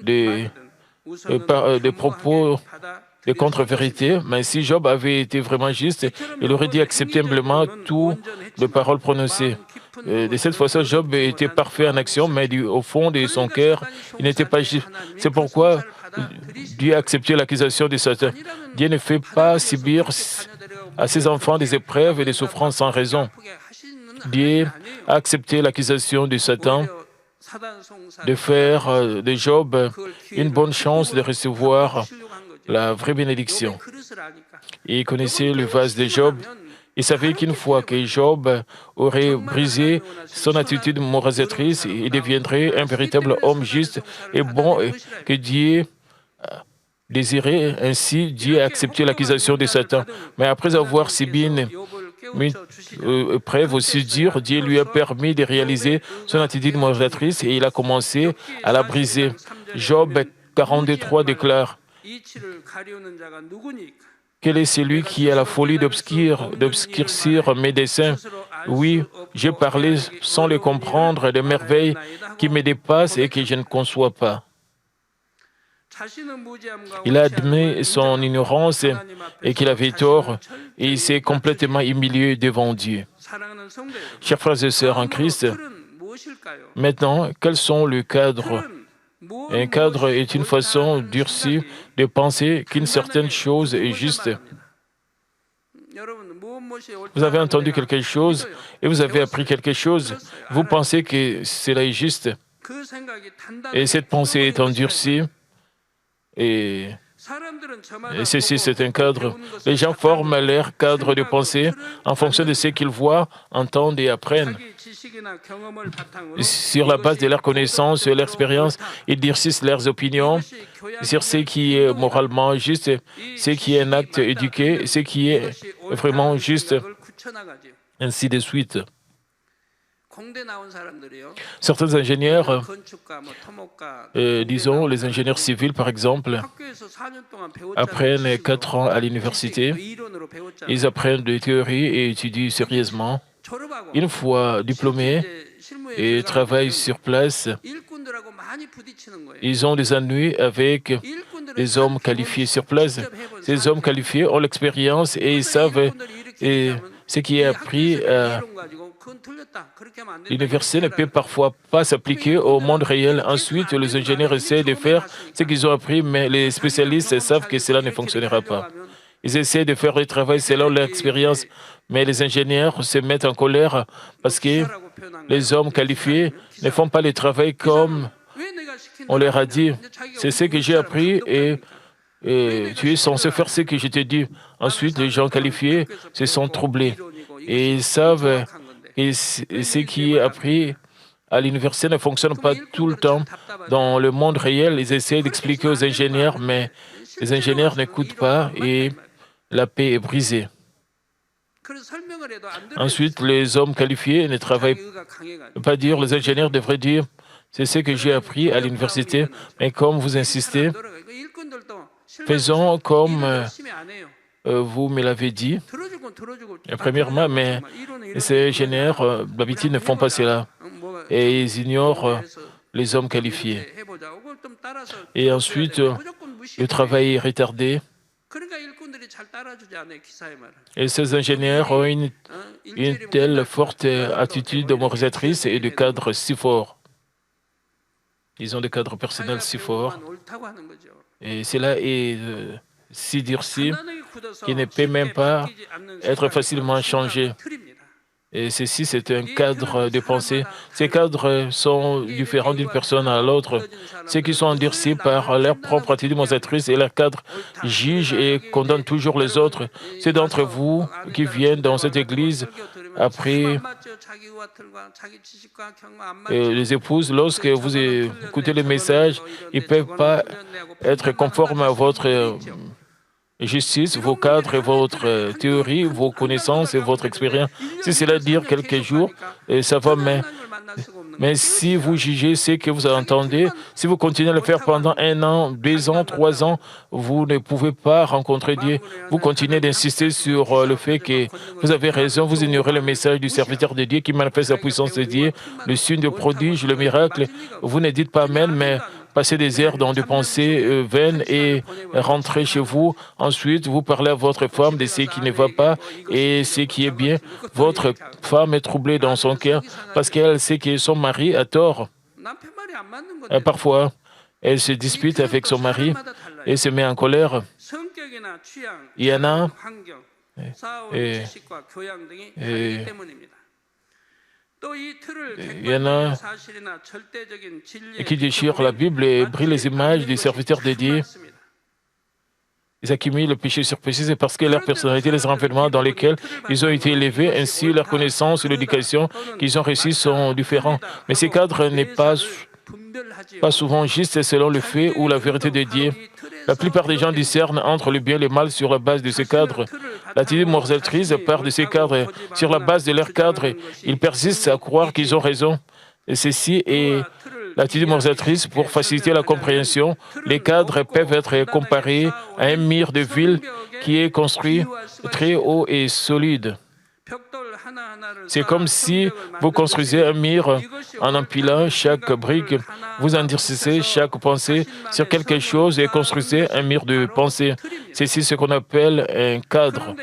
des propos de contre-vérité. Mais si Job avait été vraiment juste, il aurait dû accepter humblement toutes les paroles prononcées. De cette façon, Job était parfait en action, mais au fond de son cœur, il n'était pas juste. C'est pourquoi Dieu a accepté l'accusation de Satan. Dieu ne fait pas subir à ses enfants des épreuves et des souffrances sans raison. Dieu a accepté l'accusation de Satan de faire de Job une bonne chance de recevoir la vraie bénédiction. Il connaissait le vase de Job. Il savait qu'une fois que Job aurait brisé son attitude moralisatrice, il deviendrait un véritable homme juste et bon, et que Dieu désirait. Ainsi, Dieu a accepté l'accusation de Satan. Mais après avoir subi une épreuve aussi dure, Dieu lui a permis de réaliser son attitude moralisatrice et il a commencé à la briser. Job 43 déclare: quel est celui qui a la folie d'obscurcir mes desseins? Oui, j'ai parlé sans le comprendre des merveilles qui me dépassent et que je ne conçois pas. Il a admis son ignorance et qu'il avait tort et il s'est complètement humilié devant Dieu. Chers frères et sœurs en Christ, maintenant, quels sont les cadres? Un cadre est une façon durcie de penser qu'une certaine chose est juste. Vous avez entendu quelque chose et vous avez appris quelque chose. Vous pensez que cela est juste. Et cette pensée est endurcie. Et ceci, c'est un cadre. Les gens forment leur cadre de pensée en fonction de ce qu'ils voient, entendent et apprennent. Sur la base de leur connaissance et leur expérience, ils durcissent leurs opinions sur ce qui est moralement juste, ce qui est un acte éduqué, ce qui est vraiment juste, ainsi de suite. Certains ingénieurs, disons les ingénieurs civils par exemple, apprennent 4 ans à l'université, ils apprennent des théories et étudient sérieusement. Une fois diplômés et travaillent sur place, ils ont des ennuis avec les hommes qualifiés sur place. Ces hommes qualifiés ont l'expérience et ils savent ce qui est appris à l'université ne peut parfois pas s'appliquer au monde réel. Ensuite, les ingénieurs essaient de faire ce qu'ils ont appris, mais les spécialistes savent que cela ne fonctionnera pas. Ils essaient de faire le travail selon leur expérience, mais les ingénieurs se mettent en colère parce que les hommes qualifiés ne font pas le travail comme on leur a dit. C'est ce que j'ai appris et tu es censé faire ce que je t'ai dit. Ensuite, les gens qualifiés se sont troublés et ils savent que ce qui est appris à l'université ne fonctionne pas tout le temps. Dans le monde réel, ils essaient d'expliquer aux ingénieurs, mais les ingénieurs n'écoutent pas et la paix est brisée. Ensuite, les hommes qualifiés ne travaillent pas dire, les ingénieurs devraient dire, c'est ce que j'ai appris à l'université, mais comme vous insistez, faisons comme vous me l'avez dit. Premièrement, mais ces ingénieurs, d'habitude, ne font pas cela. Et ils ignorent les hommes qualifiés. Et ensuite, le travail est retardé. Et ces ingénieurs ont une telle forte attitude moralisatrice et de cadre si fort. Ils ont des cadres personnels si forts. Et cela est si durci qu'il ne peut même pas être facilement changé. Et ceci, c'est un cadre de pensée. Ces cadres sont différents d'une personne à l'autre. Ceux qui sont endurcis par leur propre attitude moralisatrice et leur cadre jugent et condamnent toujours les autres. Ceux d'entre vous qui viennent dans cette église après les épouses, lorsque vous écoutez les messages, ils ne peuvent pas être conformes à votre justice, vos cadres, et votre théorie, vos connaissances et votre expérience. Si cela dure quelques jours, ça va, mais si vous jugez ce que vous entendez, si vous continuez à le faire pendant 1 an, 2 ans, 3 ans, vous ne pouvez pas rencontrer Dieu. Vous continuez d'insister sur le fait que vous avez raison, vous ignorez le message du serviteur de Dieu qui manifeste la puissance de Dieu, le signe, le prodige, le miracle. Vous ne dites pas Amen, mais passez des heures dans des pensées vaines et rentrez chez vous. Ensuite, vous parlez à votre femme de ce qui ne va pas et ce qui est bien. Votre femme est troublée dans son cœur parce qu'elle sait que son mari a tort. Et parfois, elle se dispute avec son mari et se met en colère. Il y en a qui déchirent la Bible et brillent les images des serviteurs de Dieu. Ils accumulent le péché sur péché, c'est parce que leur personnalité, les environnements dans lesquels ils ont été élevés, ainsi leur connaissance et l'éducation qu'ils ont reçue sont différents. Mais ces cadres n'est pas souvent juste selon le fait ou la vérité de Dieu. La plupart des gens discernent entre le bien et le mal sur la base de ces cadres. L'attitude moralisatrice part de ces cadres. Sur la base de leurs cadres, ils persistent à croire qu'ils ont raison. Et ceci est l'attitude moralisatrice pour faciliter la compréhension. Les cadres peuvent être comparés à un mur de ville qui est construit très haut et solide. C'est comme si vous construisez un mur en empilant chaque brique, vous endurcissez chaque pensée sur quelque chose et construisez un mur de pensée. C'est ce qu'on appelle un cadre.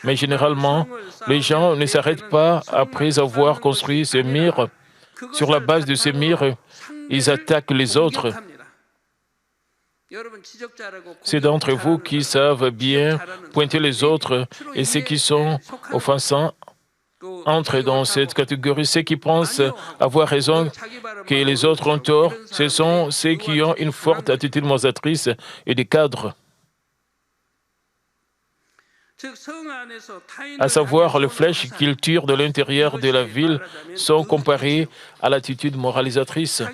Mais généralement, les gens ne s'arrêtent pas après avoir construit ce mur. Sur la base de ce mur, ils attaquent les autres. C'est d'entre vous qui savent bien pointer les autres et ceux qui sont offensants entrent dans cette catégorie. Ceux qui pensent avoir raison, que les autres ont tort, ce sont ceux qui ont une forte attitude moralisatrice et des cadres. À savoir, les flèches qu'ils tirent de l'intérieur de la ville sont comparées à l'attitude moralisatrice.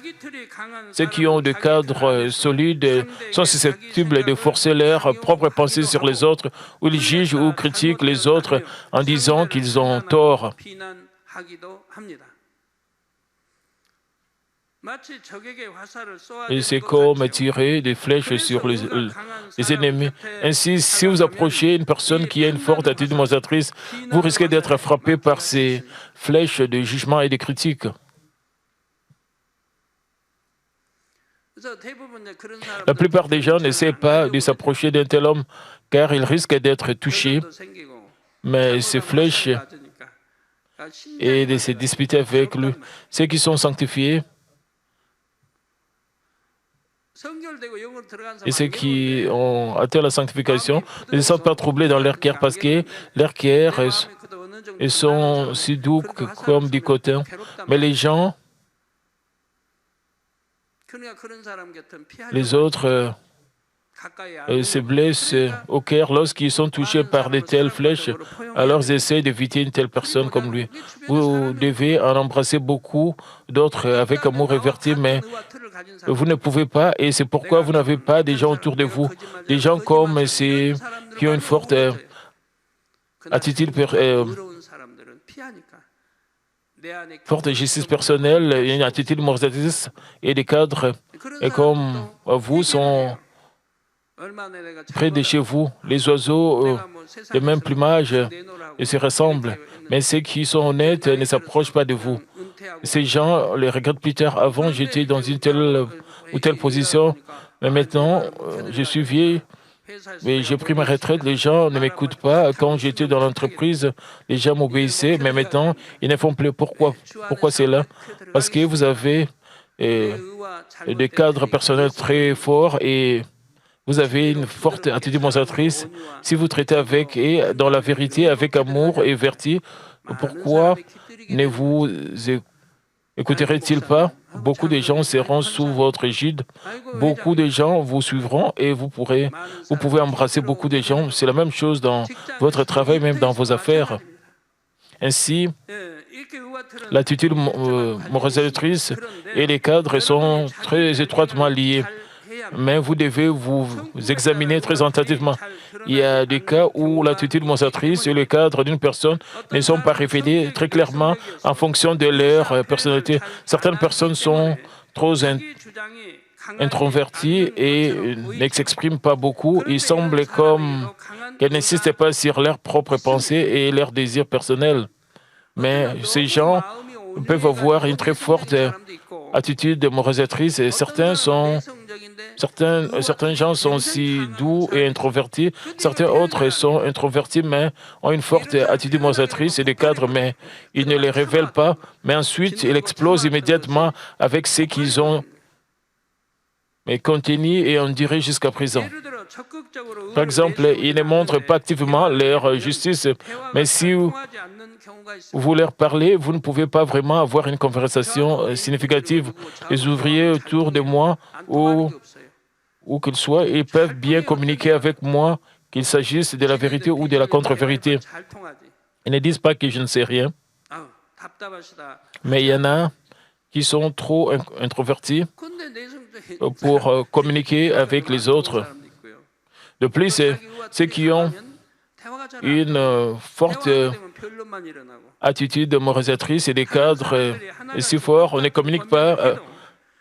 Ceux qui ont des cadres solides sont susceptibles de forcer leurs propres pensées sur les autres, ou ils jugent ou critiquent les autres en disant qu'ils ont tort. Et c'est comme tirer des flèches sur les ennemis. Ainsi, si vous approchez une personne qui a une forte attitude démonstratrice, vous risquez d'être frappé par ces flèches de jugement et de critique. La plupart des gens n'essaient pas de s'approcher d'un tel homme car ils risquent d'être touchés, mais ces flèches et de se disputer avec lui. Ceux qui sont sanctifiés et ceux qui ont atteint la sanctification ne se sentent pas troublés dans leur cœur parce que leur cœur ils sont si doux comme du coton. Mais les gens, les autres se blessent au cœur lorsqu'ils sont touchés par de telles flèches, alors ils essaient d'éviter une telle personne comme lui. Vous devez en embrasser beaucoup d'autres avec amour et vertu, mais vous ne pouvez pas, et c'est pourquoi vous n'avez pas des gens autour de vous, des gens comme ces qui ont une forte attitude, forte justice personnelle, une attitude moralisatrice, et des cadres et comme vous sont près de chez vous. Les oiseaux de même plumage ils se ressemblent, mais ceux qui sont honnêtes ne s'approchent pas de vous. Ces gens les regrettent plus tard. Avant, j'étais dans une telle ou telle position, mais maintenant, je suis vieux, mais j'ai pris ma retraite. Les gens ne m'écoutent pas. Quand j'étais dans l'entreprise, les gens m'obéissaient, mais maintenant, ils ne font plus. Pourquoi c'est là? Parce que vous avez des cadres personnels très forts et vous avez une forte attitude démonstratrice. Si vous traitez avec et dans la vérité, avec amour et vertu, pourquoi ne vous écouterait-il pas? Beaucoup de gens seront sous votre égide, beaucoup de gens vous suivront et vous pouvez embrasser beaucoup de gens. C'est la même chose dans votre travail, même dans vos affaires. Ainsi, l'attitude moralisatrice et les cadres sont très étroitement liés. Mais vous devez vous examiner très attentivement. Il y a des cas où l'attitude moralisatrice et le cadre d'une personne ne sont pas révélés très clairement en fonction de leur personnalité. Certaines personnes sont trop introverties et ne s'expriment pas beaucoup. Il semble comme qu'elles n'insistent pas sur leurs propres pensées et leurs désirs personnels. Mais ces gens peuvent avoir une très forte attitude moralisatrice et certains gens sont si doux et introvertis, certains autres sont introvertis mais ont une forte attitude moralisatrice et des cadres, mais ils ne les révèlent pas, mais ensuite ils explosent immédiatement avec ce qu'ils ont contenu et ont duré jusqu'à présent. Par exemple, ils ne montrent pas activement leur justice, mais si vous leur parlez, vous ne pouvez pas vraiment avoir une conversation significative. Les ouvriers autour de moi, où qu'ils soient, ils peuvent bien communiquer avec moi, qu'il s'agisse de la vérité ou de la contre-vérité. Ils ne disent pas que je ne sais rien, mais il y en a qui sont trop introvertis pour communiquer avec les autres. De plus, ceux qui ont une forte attitude moralisatrice et des cadres si forts, on ne communique pas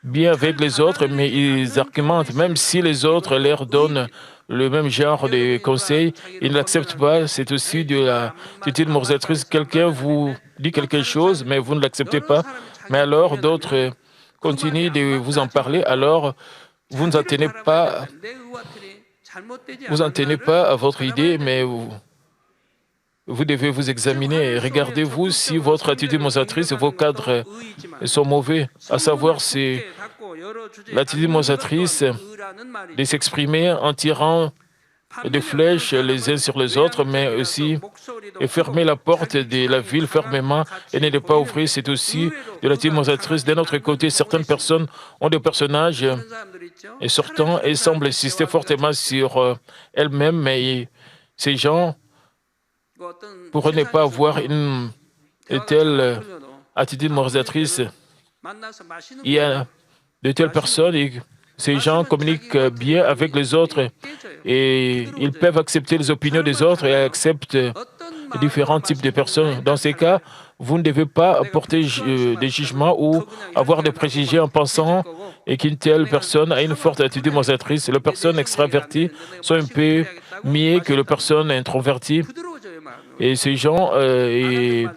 bien avec les autres, mais ils argumentent. Même si les autres leur donnent le même genre de conseils, ils ne l'acceptent pas. C'est aussi de l'attitude moralisatrice. Quelqu'un vous dit quelque chose, mais vous ne l'acceptez pas. Mais alors, d'autres continuent de vous en parler. Alors, vous n'en tenez pas à votre idée, mais vous devez vous examiner et regardez-vous si votre attitude moralisatrice et vos cadres sont mauvais. À savoir, c'est l'attitude moralisatrice de s'exprimer en tirant des flèches les uns sur les autres, mais aussi fermer la porte de la ville fermement et ne pas ouvrir. C'est aussi de l'attitude moralisatrice. D'un autre côté, certaines personnes ont des personnages et sortant et semblent insister fortement sur elles-mêmes, mais ces gens pourraient ne pas avoir une telle attitude moralisatrice. Il y a de telles personnes et ces gens communiquent bien avec les autres et ils peuvent accepter les opinions des autres et acceptent différents types de personnes. Dans ces cas, vous ne devez pas porter des jugements ou avoir des préjugés en pensant qu'une telle personne a une forte attitude démonstratrice. Les personnes extraverties sont un peu mieux que les personnes introverties. Et ces gens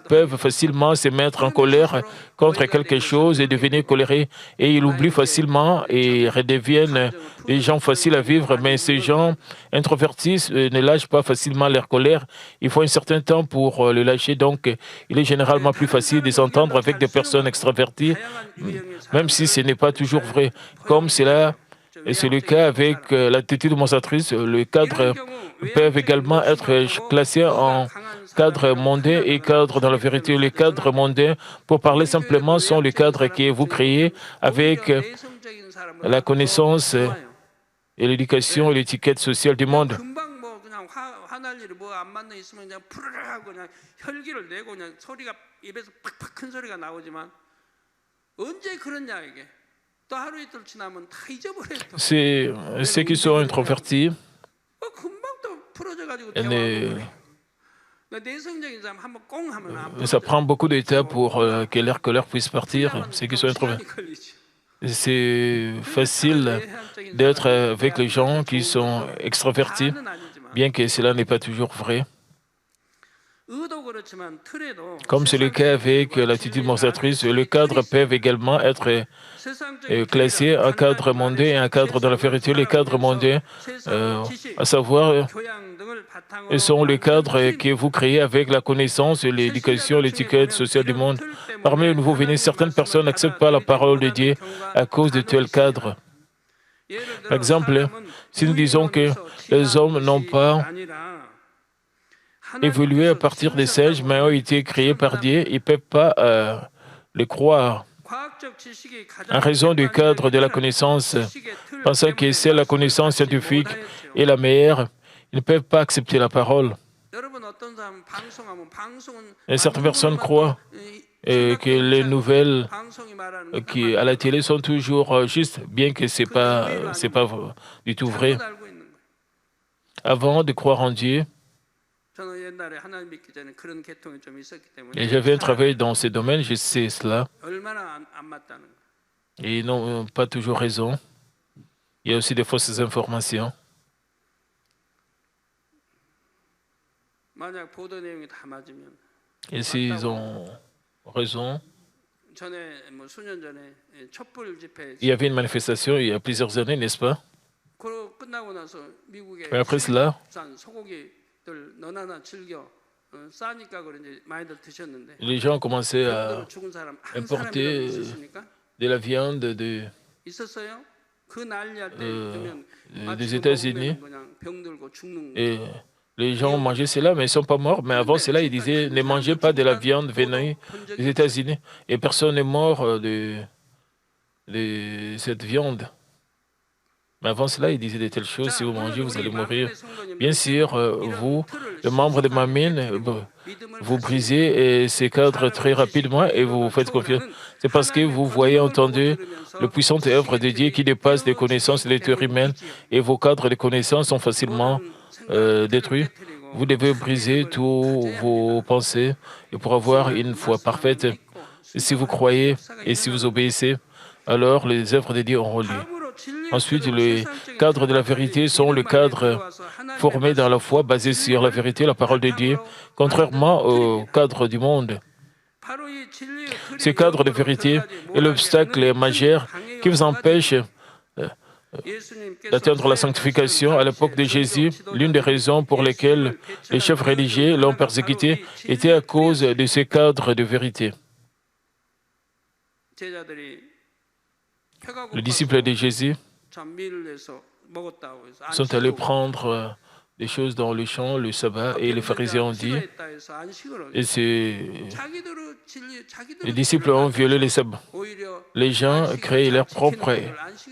peuvent facilement se mettre en colère contre quelque chose et devenir colérés. Et ils oublient facilement et redeviennent des gens faciles à vivre. Mais ces gens introvertis ne lâchent pas facilement leur colère. Il faut un certain temps pour le lâcher. Donc, il est généralement plus facile de s'entendre avec des personnes extraverties, même si ce n'est pas toujours vrai. Comme cela, et c'est le cas avec l'attitude démonstratrice, les cadres peuvent également être classés en cadres mondains et cadres dans la vérité. Les cadres mondains, pour parler simplement, sont les cadres que vous créez avec la connaissance et l'éducation et l'étiquette sociale du monde. 화날 일이 뭐 안 맞는 일 있으면 그냥 푸르르 하고 그냥 혈기를 내고 그냥 소리가 입에서 팍팍 큰 소리가 나오지만 언제 그러냐 이게 또 하루 이틀 지나면 다 잊어버려요. C'est ceux qui sont introvertis. 금방 또 풀어져 가지고 Ne- 내성적인 사람 한번 꽁 하면 안 Ça prend beaucoup de temps pour que leur colère puisse partir, ceux qui sont introvertis. C'est facile d'être avec les gens qui sont extravertis, bien que cela n'est pas toujours vrai. Comme c'est le cas avec l'attitude démonstratrice, les cadres peuvent également être classés en cadre mondain et un cadre dans la vérité. Les cadres mondains, à savoir, sont les cadres que vous créez avec la connaissance, l'éducation, l'étiquette sociale du monde. Parmi les nouveaux venus, certaines personnes n'acceptent pas la parole de Dieu à cause de tel cadre. Par exemple, si nous disons que les hommes n'ont pas évolué à partir des sages, mais ont été créés par Dieu, ils ne peuvent pas le croire. En raison du cadre de la connaissance, pensant que c'est la connaissance scientifique et la meilleure, ils ne peuvent pas accepter la parole. Et certaines personnes croient que les nouvelles à la télé sont toujours justes, bien que ce n'est pas du tout vrai. Avant de croire en Dieu, et j'avais travaillé dans ce domaine, je sais cela. Et ils n'ont pas toujours raison. Il y a aussi des fausses informations. Et s'ils ont raison, il y avait une manifestation il y a plusieurs années, n'est-ce pas? Et après cela, les gens ont commencé à importer de la viande des États-Unis. Et les gens mangeaient cela, mais ils ne sont pas morts. Mais avant cela, ils disaient ne mangez pas de la viande venue des États-Unis. Et personne n'est mort de cette viande. Mais avant cela, il disait de telles choses, si vous mangez, vous allez mourir. Bien sûr, vous, le membre de ma mine, vous brisez ces cadres très rapidement et vous faites confiance. C'est parce que vous voyez, entendez le puissante œuvre de Dieu qui dépasse les connaissances de l'être humain et vos cadres de connaissances sont facilement détruits. Vous devez briser tous vos pensées et pour avoir une foi parfaite. Et si vous croyez et si vous obéissez, alors les œuvres de Dieu auront lieu. Ensuite, les cadres de la vérité sont les cadres formés dans la foi, basés sur la vérité, la parole de Dieu, contrairement aux cadres du monde. Ces cadres de vérité est l'obstacle majeur qui vous empêche d'atteindre la sanctification. À l'époque de Jésus, l'une des raisons pour lesquelles les chefs religieux l'ont persécuté était à cause de ces cadres de vérité. Les disciples de Jésus sont allés prendre des choses dans le champ, le sabbat, et les pharisiens ont dit, et les disciples ont violé les sabbats. Les gens créent leur propre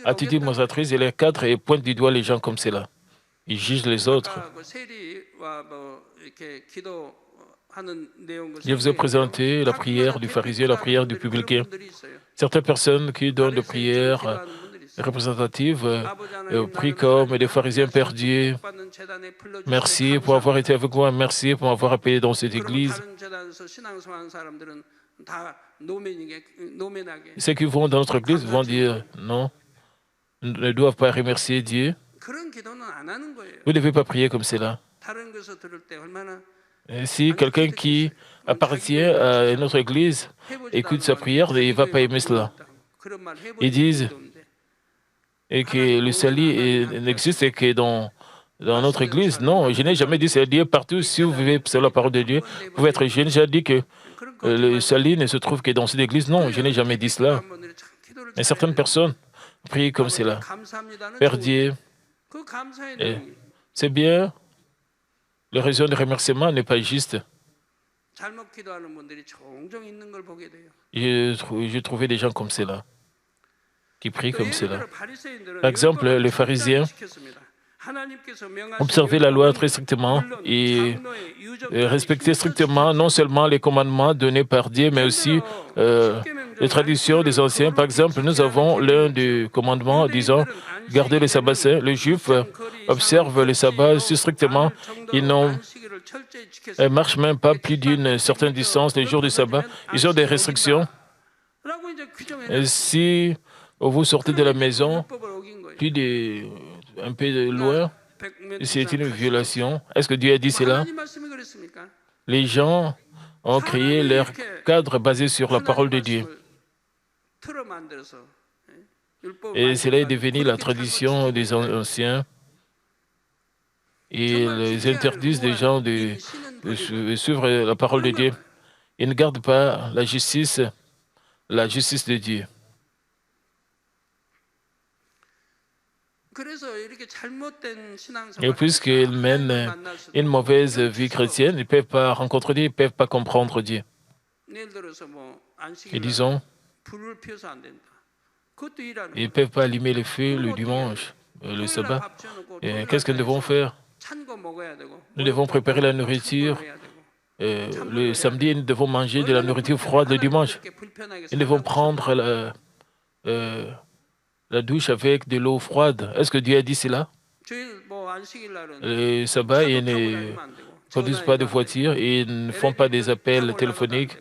attitude démonstratrice et les cadres et pointent du doigt les gens comme cela. Ils jugent les autres. Je vous ai présenté la prière du pharisien, la prière du publicain. Certaines personnes qui donnent des prières représentative prie comme des pharisiens perdus. Merci pour avoir été avec moi. Merci pour m'avoir appelé dans cette église. Ceux qui vont dans notre église vont dire non, ne doivent pas remercier Dieu. Vous ne devez pas prier comme cela. Et si quelqu'un qui appartient à notre église écoute sa prière, il ne va pas aimer cela. Ils disent et que le salut n'existe que dans notre église. Non, je n'ai jamais dit c'est Dieu partout. Si vous vivez sur la parole de Dieu, vous pouvez être jeune. J'ai dit que le salut ne se trouve que dans cette église. Non, je n'ai jamais dit cela. Mais certaines personnes prient comme cela. Père Dieu, c'est bien. Le raison de remerciement n'est pas juste. J'ai trouvé des gens comme cela, qui prient comme cela. Par exemple, les pharisiens observaient la loi très strictement et respectaient strictement non seulement les commandements donnés par Dieu, mais aussi les traditions des anciens. Par exemple, nous avons l'un des commandements disant « Gardez les sabbats saints ». Les Juifs observent les sabbats si strictement. Ils ne marchent même pas plus d'une certaine distance les jours du sabbat. Ils ont des restrictions. Et si vous sortez de la maison, un peu de loin, c'est une violation. Est-ce que Dieu a dit cela? Les gens ont créé leur cadre basé sur la parole de Dieu. Et cela est devenu la tradition des anciens. Et ils interdisent des gens de suivre la parole de Dieu. Ils ne gardent pas la justice de Dieu. Et puisqu'ils mènent une mauvaise vie chrétienne, ils ne peuvent pas rencontrer Dieu, ils ne peuvent pas comprendre Dieu. Et disons, ils ne peuvent pas allumer le feu le dimanche, le sabbat. Et qu'est-ce que nous devons faire? Nous devons préparer la nourriture. Le samedi, nous devons manger de la nourriture froide le dimanche. Nous devons prendre la douche avec de l'eau froide. Est-ce que Dieu a dit cela? Le sabbat, ils ne conduisent pas de voiture, ils ne font pas des appels téléphoniques,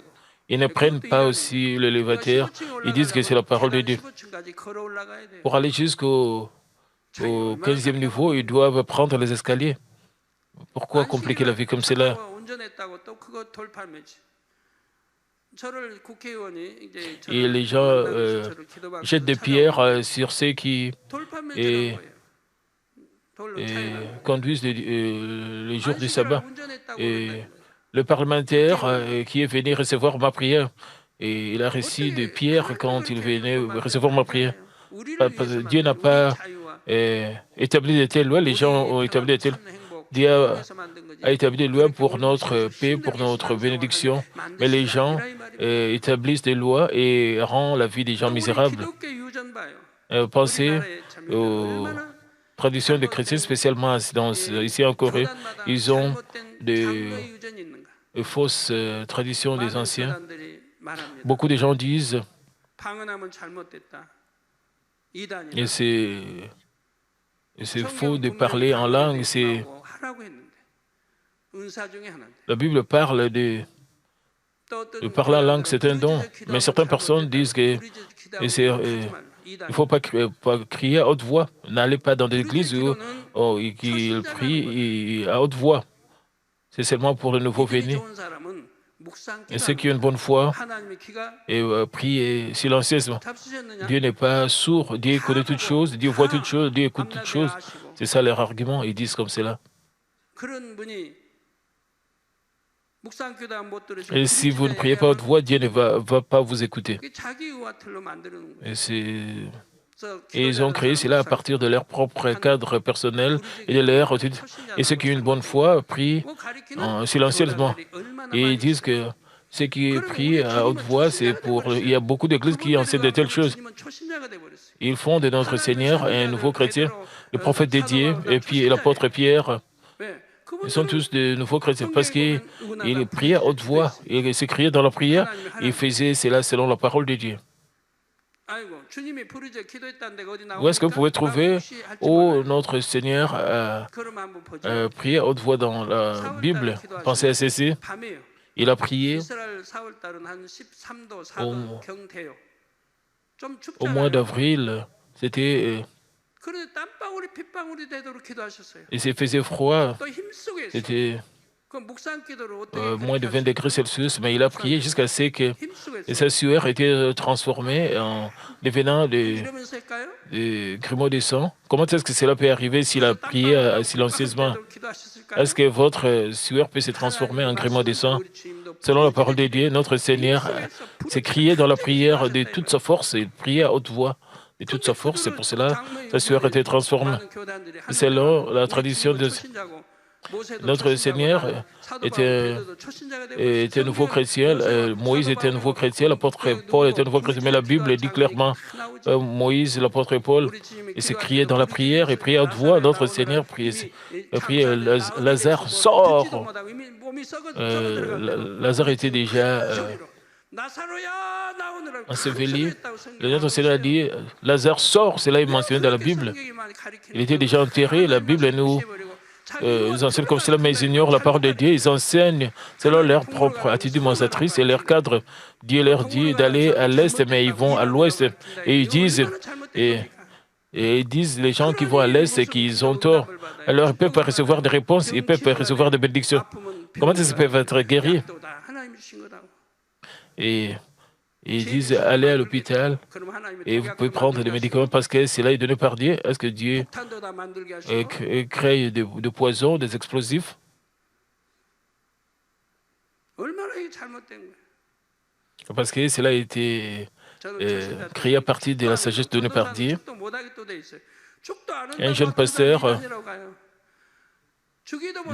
ils ne prennent pas aussi l'élévateur. Ils disent que c'est la parole de Dieu. Pour aller jusqu'au 15e niveau, ils doivent prendre les escaliers. Pourquoi compliquer la vie comme cela? Et les gens jettent des pierres sur ceux qui conduisent les jours du sabbat. Et le parlementaire qui est venu recevoir ma prière, et il a reçu des pierres quand il venait recevoir ma prière. Dieu n'a pas établi de telles lois, les gens ont établi de telles. Dieu a établi des lois pour notre paix, pour notre bénédiction, mais les gens établissent des lois et rendent la vie des gens misérables. Pensez aux traditions des chrétiens, spécialement ici en Corée. Ils ont des fausses traditions des anciens. Beaucoup de gens disent, et c'est faux de parler en langue. La Bible parle de parler en langue, c'est un don. Mais certaines personnes disent qu'il ne faut pas crier à haute voix. N'allez pas dans des églises où ils prient à haute voix. C'est seulement pour les nouveaux venus. Et ceux qui ont une bonne foi et prient silencieusement. Dieu n'est pas sourd, Dieu connaît toutes choses, Dieu voit toutes choses, Dieu écoute toutes choses. C'est ça leur argument, ils disent comme cela. Et si vous ne priez pas à haute voix, Dieu ne va pas vous écouter. Et ils ont créé cela à partir de leur propre cadre personnel et de leur étude. Et ceux qui ont une bonne foi prient silencieusement. Et ils disent que ceux qui prient à haute voix, c'est pour... Il y a beaucoup d'églises qui enseignent de telles choses. Ils font de notre Seigneur un nouveau chrétien, le prophète dédié, et puis l'apôtre Pierre. Ils sont tous de nouveaux chrétiens parce qu'ils priaient à haute voix. Ils s'écriaient dans la prière. Ils faisaient cela selon la parole de Dieu. Où est-ce que vous pouvez trouver où notre Seigneur a prié à haute voix dans la Bible? Pensez à ceci. Il a prié au mois d'avril. C'était et il faisait froid. C'était moins de 20 degrés Celsius, mais il a prié jusqu'à ce que sa sueur était transformée en devenant des grumeaux de sang. Comment est-ce que cela peut arriver s'il a prié silencieusement? Est-ce que votre sueur peut se transformer en grumeaux de sang? Selon la parole de Dieu, notre Seigneur s'est crié dans la prière de toute sa force et priait à haute voix de toute sa force. C'est pour cela que sa sueur était transformée. Selon la tradition de notre Seigneur était nouveau chrétien, Moïse était un nouveau chrétien, l'apôtre Paul était un nouveau chrétien, mais la Bible dit clairement, Moïse, l'apôtre Paul, il s'est crié dans la prière et priait à haute voix, notre Seigneur priait, Lazare, sort. Lazare était déjà enseveli. Notre Seigneur a dit, Lazare sort, cela est mentionné dans la Bible. Il était déjà enterré, la Bible nous enseignent comme cela, mais ils ignorent la parole de Dieu. Ils enseignent selon leur propre attitude mensatrice et leur cadre. Dieu leur dit d'aller à l'est, mais ils vont à l'ouest. Et ils disent, les gens qui vont à l'est qu'ils ont tort. Alors ils ne peuvent pas recevoir des réponses, ils ne peuvent pas recevoir des bénédictions. Comment est-ce qu'ils peuvent être guéris? Et ils disent, allez à l'hôpital et vous pouvez prendre des médicaments parce que cela est donné par Dieu. Est-ce que Dieu crée des poisons, des explosifs? Parce que cela a été créé à partir de la sagesse donnée par Dieu. Un jeune pasteur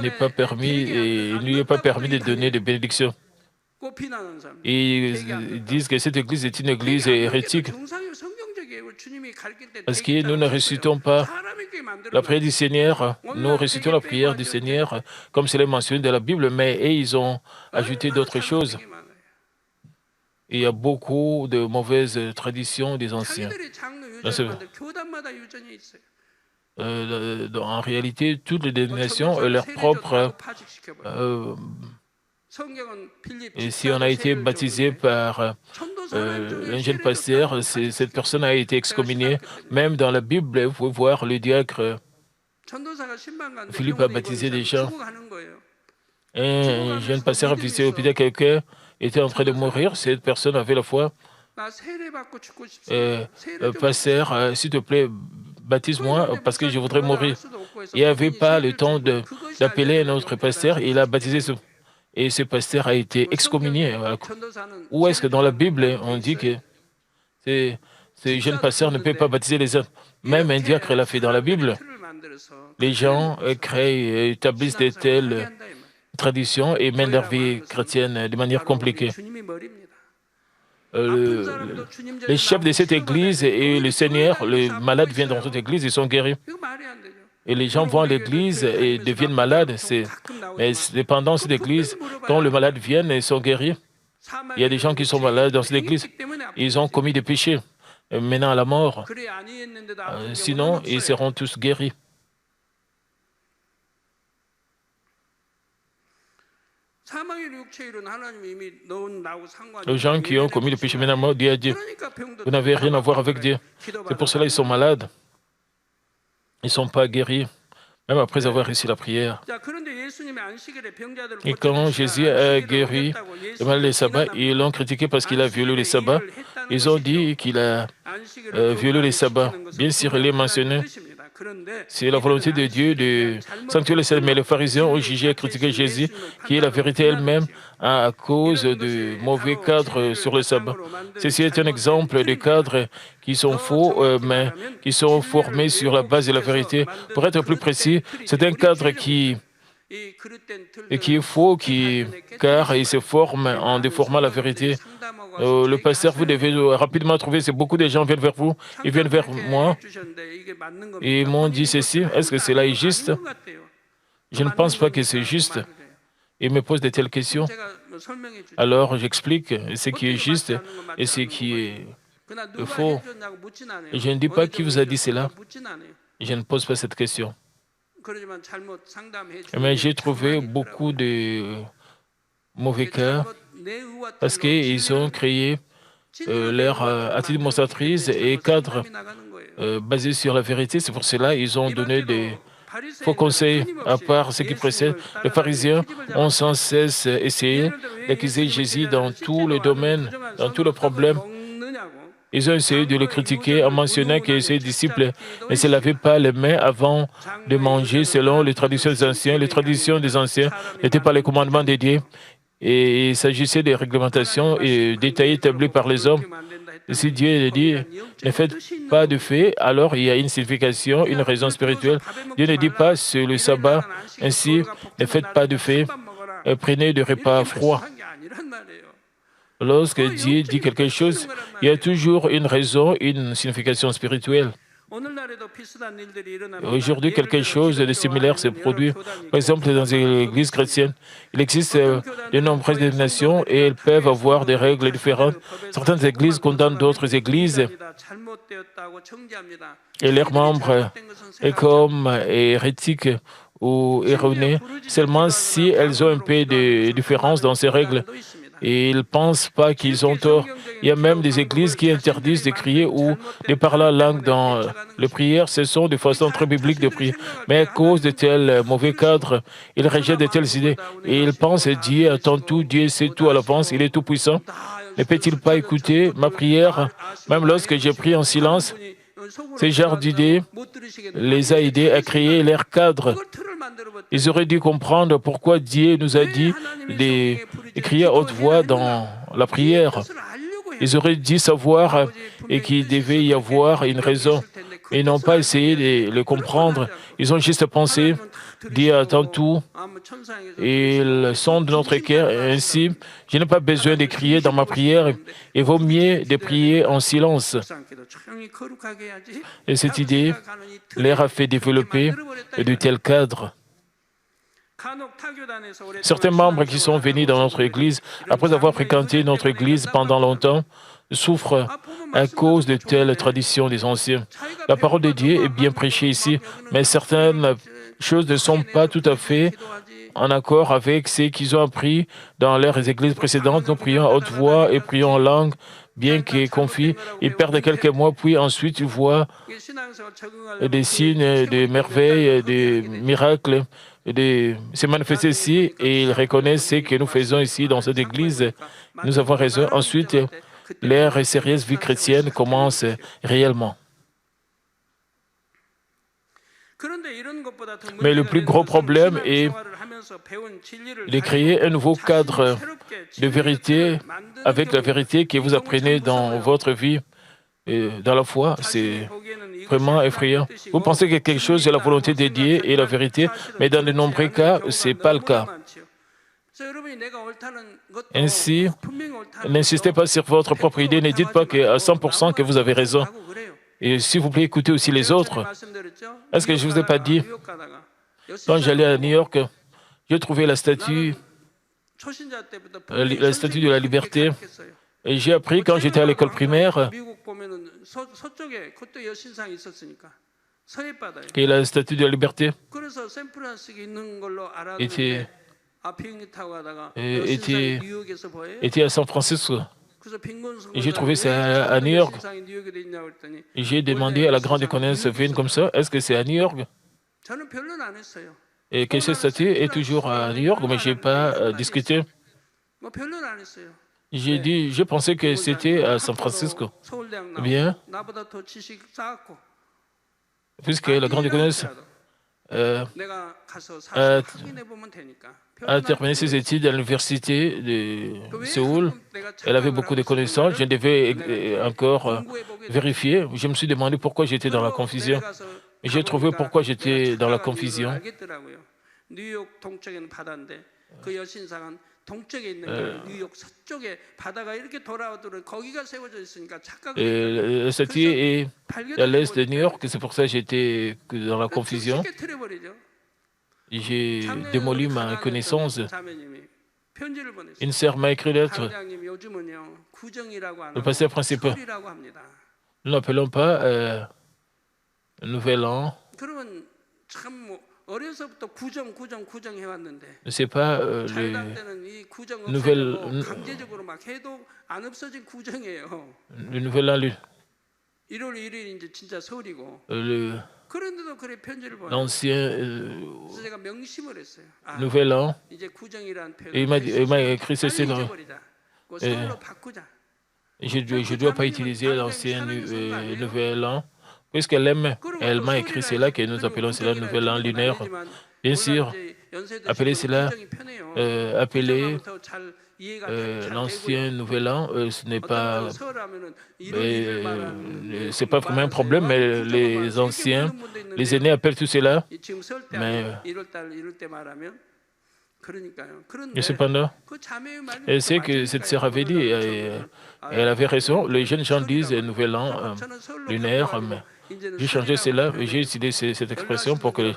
n'est pas permis et il ne lui est pas permis de donner des bénédictions. Et ils disent que cette église est une église hérétique parce que nous ne récitons pas la prière du Seigneur, nous récitons la prière du Seigneur comme cela est mentionné dans la Bible, mais ils ont ajouté d'autres choses. Il y a beaucoup de mauvaises traditions des anciens. En réalité, toutes les dénominations ont leur propre... et si on a été baptisé par un jeune pasteur, cette personne a été excommuniée. Même dans la Bible, vous pouvez voir le diacre Philippe a baptisé des gens. Un jeune pasteur a visité l'hôpital, quelqu'un était en train de mourir. Cette personne avait la foi. Pasteur, s'il te plaît, baptise-moi parce que je voudrais mourir. Il n'avait pas le temps d'appeler un autre pasteur. Il a baptisé et ce pasteur a été excommunié. Où est-ce que dans la Bible, on dit que ce jeune pasteur ne peut pas baptiser les hommes? Même un diacre l'a fait dans la Bible. Les gens créent et établissent de telles traditions et mènent leur vie chrétienne de manière compliquée. Les chefs de cette église et le Seigneur, les malades viennent dans cette église, ils sont guéris. Et les gens vont à l'église et deviennent malades. Mais pendant cette église, quand les malades viennent et sont guéris, il y a des gens qui sont malades dans cette église. Ils ont commis des péchés menant à la mort. Sinon, ils seront tous guéris. Les gens qui ont commis le péché menant à la mort, Dieu a dit, vous n'avez rien à voir avec Dieu. C'est pour cela qu'ils sont malades. Ils ne sont pas guéris, même après avoir réussi la prière. Et quand Jésus a guéri le malade les sabbats, ils l'ont critiqué parce qu'il a violé les sabbats. Ils ont dit qu'il a violé les sabbats. Bien sûr, il est mentionné. C'est la volonté de Dieu de sanctuer les sabbats. Mais les pharisiens ont jugé et critiqué Jésus, qui est la vérité elle-même, à cause de mauvais cadres sur le sabbat. Ceci est un exemple de cadres qui sont faux, mais qui sont formés sur la base de la vérité. Pour être plus précis, c'est un cadre qui est faux, car il se forme en déformant la vérité. Le pasteur, vous devez rapidement trouver, c'est beaucoup de gens viennent vers vous, ils viennent vers moi, et ils m'ont dit ceci, est-ce que cela est juste? Je ne pense pas que c'est juste. Ils me posent de telles questions. Alors j'explique ce qui est juste et ce qui est faux. Je ne dis pas qui vous a dit cela. Je ne pose pas cette question. Mais j'ai trouvé beaucoup de mauvais cas parce qu'ils ont créé leur attitude démonstratrice et cadre basé sur la vérité. C'est pour cela qu'ils ont donné des faux conseils. À part ce qui précède, les pharisiens ont sans cesse essayé d'accuser Jésus dans tous les domaines, dans tous les problèmes. Ils ont essayé de le critiquer en mentionnant que ses disciples ne se lavaient pas les mains avant de manger selon les traditions des anciens. Les traditions des anciens n'étaient pas les commandements dédiés et il s'agissait des réglementations et détaillées établies par les hommes. Et si Dieu dit ne faites pas de fait, alors il y a une signification, une raison spirituelle. Dieu ne dit pas c'est le sabbat, ainsi ne faites pas de fait, et prenez des repas froids. Lorsque Dieu dit quelque chose, il y a toujours une raison, une signification spirituelle. Aujourd'hui, quelque chose de similaire se produit. Par exemple, dans les églises chrétiennes, il existe de nombreuses dénominations et elles peuvent avoir des règles différentes. Certaines églises condamnent d'autres églises et leurs membres est comme hérétiques ou erronés seulement si elles ont un peu de différence dans ces règles. Et ils ne pensent pas qu'ils ont tort. Il y a même des églises qui interdisent de crier ou de parler en langue dans les prières. Ce sont des façons très bibliques de prier. Mais à cause de tels mauvais cadres, ils rejettent de telles idées. Et ils pensent Dieu attend tout, Dieu sait tout à l'avance, il est tout puissant. Ne peut-il pas écouter ma prière, même lorsque j'ai prié en silence? Ce genre d'idées les a aidés à créer leur cadre. Ils auraient dû comprendre pourquoi Dieu nous a dit de crier à haute voix dans la prière. Ils auraient dû savoir et qu'il devait y avoir une raison. Ils n'ont pas essayé de le comprendre. Ils ont juste pensé, Dieu attend tout. Ils sont de notre cœur. Ainsi, je n'ai pas besoin de crier dans ma prière. Il vaut mieux de prier en silence. Et cette idée leur a fait développer de tels cadres. Certains membres qui sont venus dans notre Église, après avoir fréquenté notre Église pendant longtemps, souffrent à cause de telles traditions des anciens. La parole de Dieu est bien prêchée ici, mais certaines choses ne sont pas tout à fait en accord avec ce qu'ils ont appris dans leurs églises précédentes. Nous prions à haute voix et prions en langue, bien qu'ils confient. Ils perdent quelques mois, puis ensuite ils voient des signes, des merveilles, des miracles, se manifester ici et ils reconnaissent ce que nous faisons ici dans cette église. Nous avons raison. Ensuite, leur sérieuse vie chrétienne commence réellement. Mais le plus gros problème est de créer un nouveau cadre de vérité avec la vérité que vous apprenez dans votre vie et dans la foi. C'est vraiment effrayant. Vous pensez que quelque chose est la volonté de Dieu et la vérité, mais dans de nombreux cas, ce n'est pas le cas. Ainsi, n'insistez pas sur votre propre idée, ne dites pas à 100% que vous avez raison. Et s'il vous plaît, écoutez aussi les autres. Est-ce que je ne vous ai pas dit, quand j'allais à New York, j'ai trouvé la statue de la liberté. Et j'ai appris quand j'étais à l'école primaire que la statue de la liberté était à San Francisco. Et j'ai trouvé ça à New York. Et j'ai demandé à la grande connaisse comme ça, est-ce que c'est à New York? Et que cette statue est toujours à New York, mais je n'ai pas discuté. J'ai dit, je pensais que c'était à San Francisco. Eh bien, puisque la grande connaisse a terminé ses études à l'université de Séoul. Elle avait beaucoup de connaissances. Je devais encore vérifier. Je me suis demandé pourquoi j'étais dans la confusion. Et j'ai trouvé pourquoi j'étais dans la confusion. La statue est à l'est de New York, c'est pour ça que j'étais dans la confusion. J'ai démoli ma connaissance. 편지를 보냈어요. Une sœur m'a écrit lettre. 당장님 요즘은요 구정이라고 안 Le 하고 pasteur principal. 설이라고 합니다. Nous n'appelons pas Nouvel An. 그러면 참 어려서부터 구정 해왔는데 C'est pas 자유당 때는 이 구정 Nouvelle- 없애고 강제적으로 막 해도 안 없어진 구정이에요. le Nouvel An, 1월 1일 이제 진짜 설이고 le- 그런데도 그래 편지를 보내. l'ancien 그래서 제가 명심을 했어요. 아, Nouvel An. 이제 구정이라는 Et il m'a écrit ceci. Non, 잊어버리자. 그 설로 바꾸자. je ne dois pas utiliser l'ancien Nouvel An. Elle m'a écrit cela, que nous appelons cela Nouvel An lunaire. Bien sûr, appeler cela, appeler l'ancien Nouvel An, ce n'est pas, c'est pas vraiment un problème, mais les anciens, les aînés appellent tout cela. Mais et cependant, elle sait que cette sœur avait dit, et elle avait raison, les jeunes gens disent Nouvel An lunaire, mais j'ai changé cela, et j'ai utilisé cette expression pour que,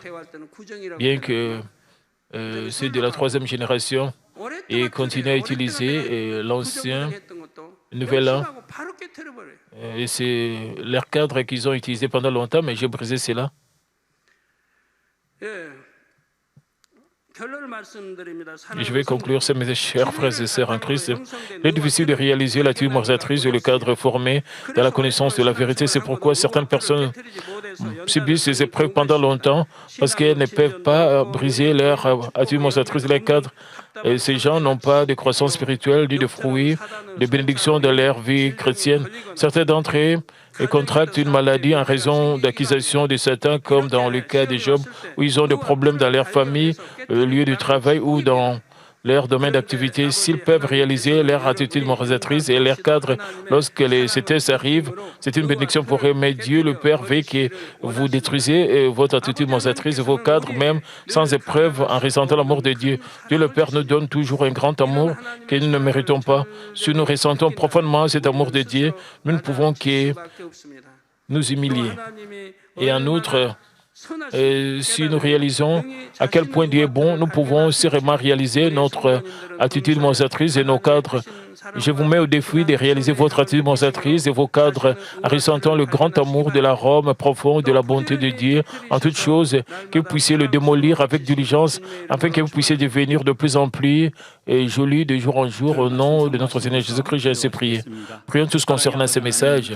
bien que c'est de la troisième génération, et continuent à utiliser l'ancien Nouvel An. Et c'est leur cadre qu'ils ont utilisé pendant longtemps, mais j'ai brisé cela. Et je vais conclure ça, mes chers frères et sœurs en Christ. Il est difficile de réaliser la tumorisatrice et le cadre formé dans la connaissance de la vérité. C'est pourquoi certaines personnes subissent ces épreuves pendant longtemps, parce qu'elles ne peuvent pas briser leur tumorisatrice et leur cadre. Et ces gens n'ont pas de croissance spirituelle, ni de fruits, de bénédictions dans leur vie chrétienne. Certains d'entre eux contractent une maladie en raison d'accusations de Satan, comme dans le cas de Job, où ils ont des problèmes dans leur famille, le lieu du travail ou dans leur domaine d'activité. S'ils peuvent réaliser leur attitude moralisatrice et leur cadre lorsque ces tests arrivent, c'est une bénédiction pour eux. Mais Dieu le Père veut que vous détruisez votre attitude moralisatrice et vos cadres, même sans épreuve, en ressentant l'amour de Dieu. Dieu le Père nous donne toujours un grand amour que nous ne méritons pas. Si nous ressentons profondément cet amour de Dieu, nous ne pouvons que nous humilier. Et en outre, si nous réalisons à quel point Dieu est bon, nous pouvons sérieusement réaliser notre attitude moralisatrice et nos cadres. Je vous mets au défi de réaliser votre attitude moralisatrice et vos cadres en ressentant le grand amour de l'arôme profond de la bonté de Dieu en toutes choses, que vous puissiez le démolir avec diligence, afin que vous puissiez devenir de plus en plus joli de jour en jour au nom de notre Seigneur Jésus-Christ. J'ai ainsi prié. Prions tous concernant ces messages.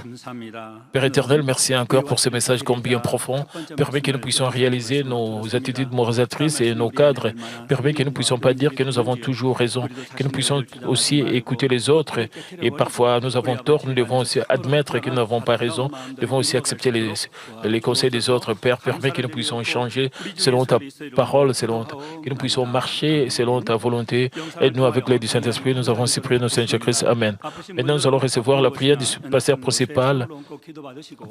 Père éternel, merci encore pour ces messages combien profonds. Permets que nous puissions réaliser nos attitudes moralisatrices et nos cadres. Permets que nous ne puissions pas dire que nous avons toujours raison, que nous puissions aussi écouter les autres. Et parfois, nous avons tort, nous devons aussi admettre que nous n'avons pas raison. Nous devons aussi accepter les conseils des autres. Père, permets que nous puissions changer selon ta parole, que nous puissions marcher selon ta volonté. Aide-nous avec l'aide du Saint-Esprit. Nous avons ainsi prié notre Seigneur Jésus-Christ. Amen. Maintenant, nous allons recevoir la prière du pasteur principal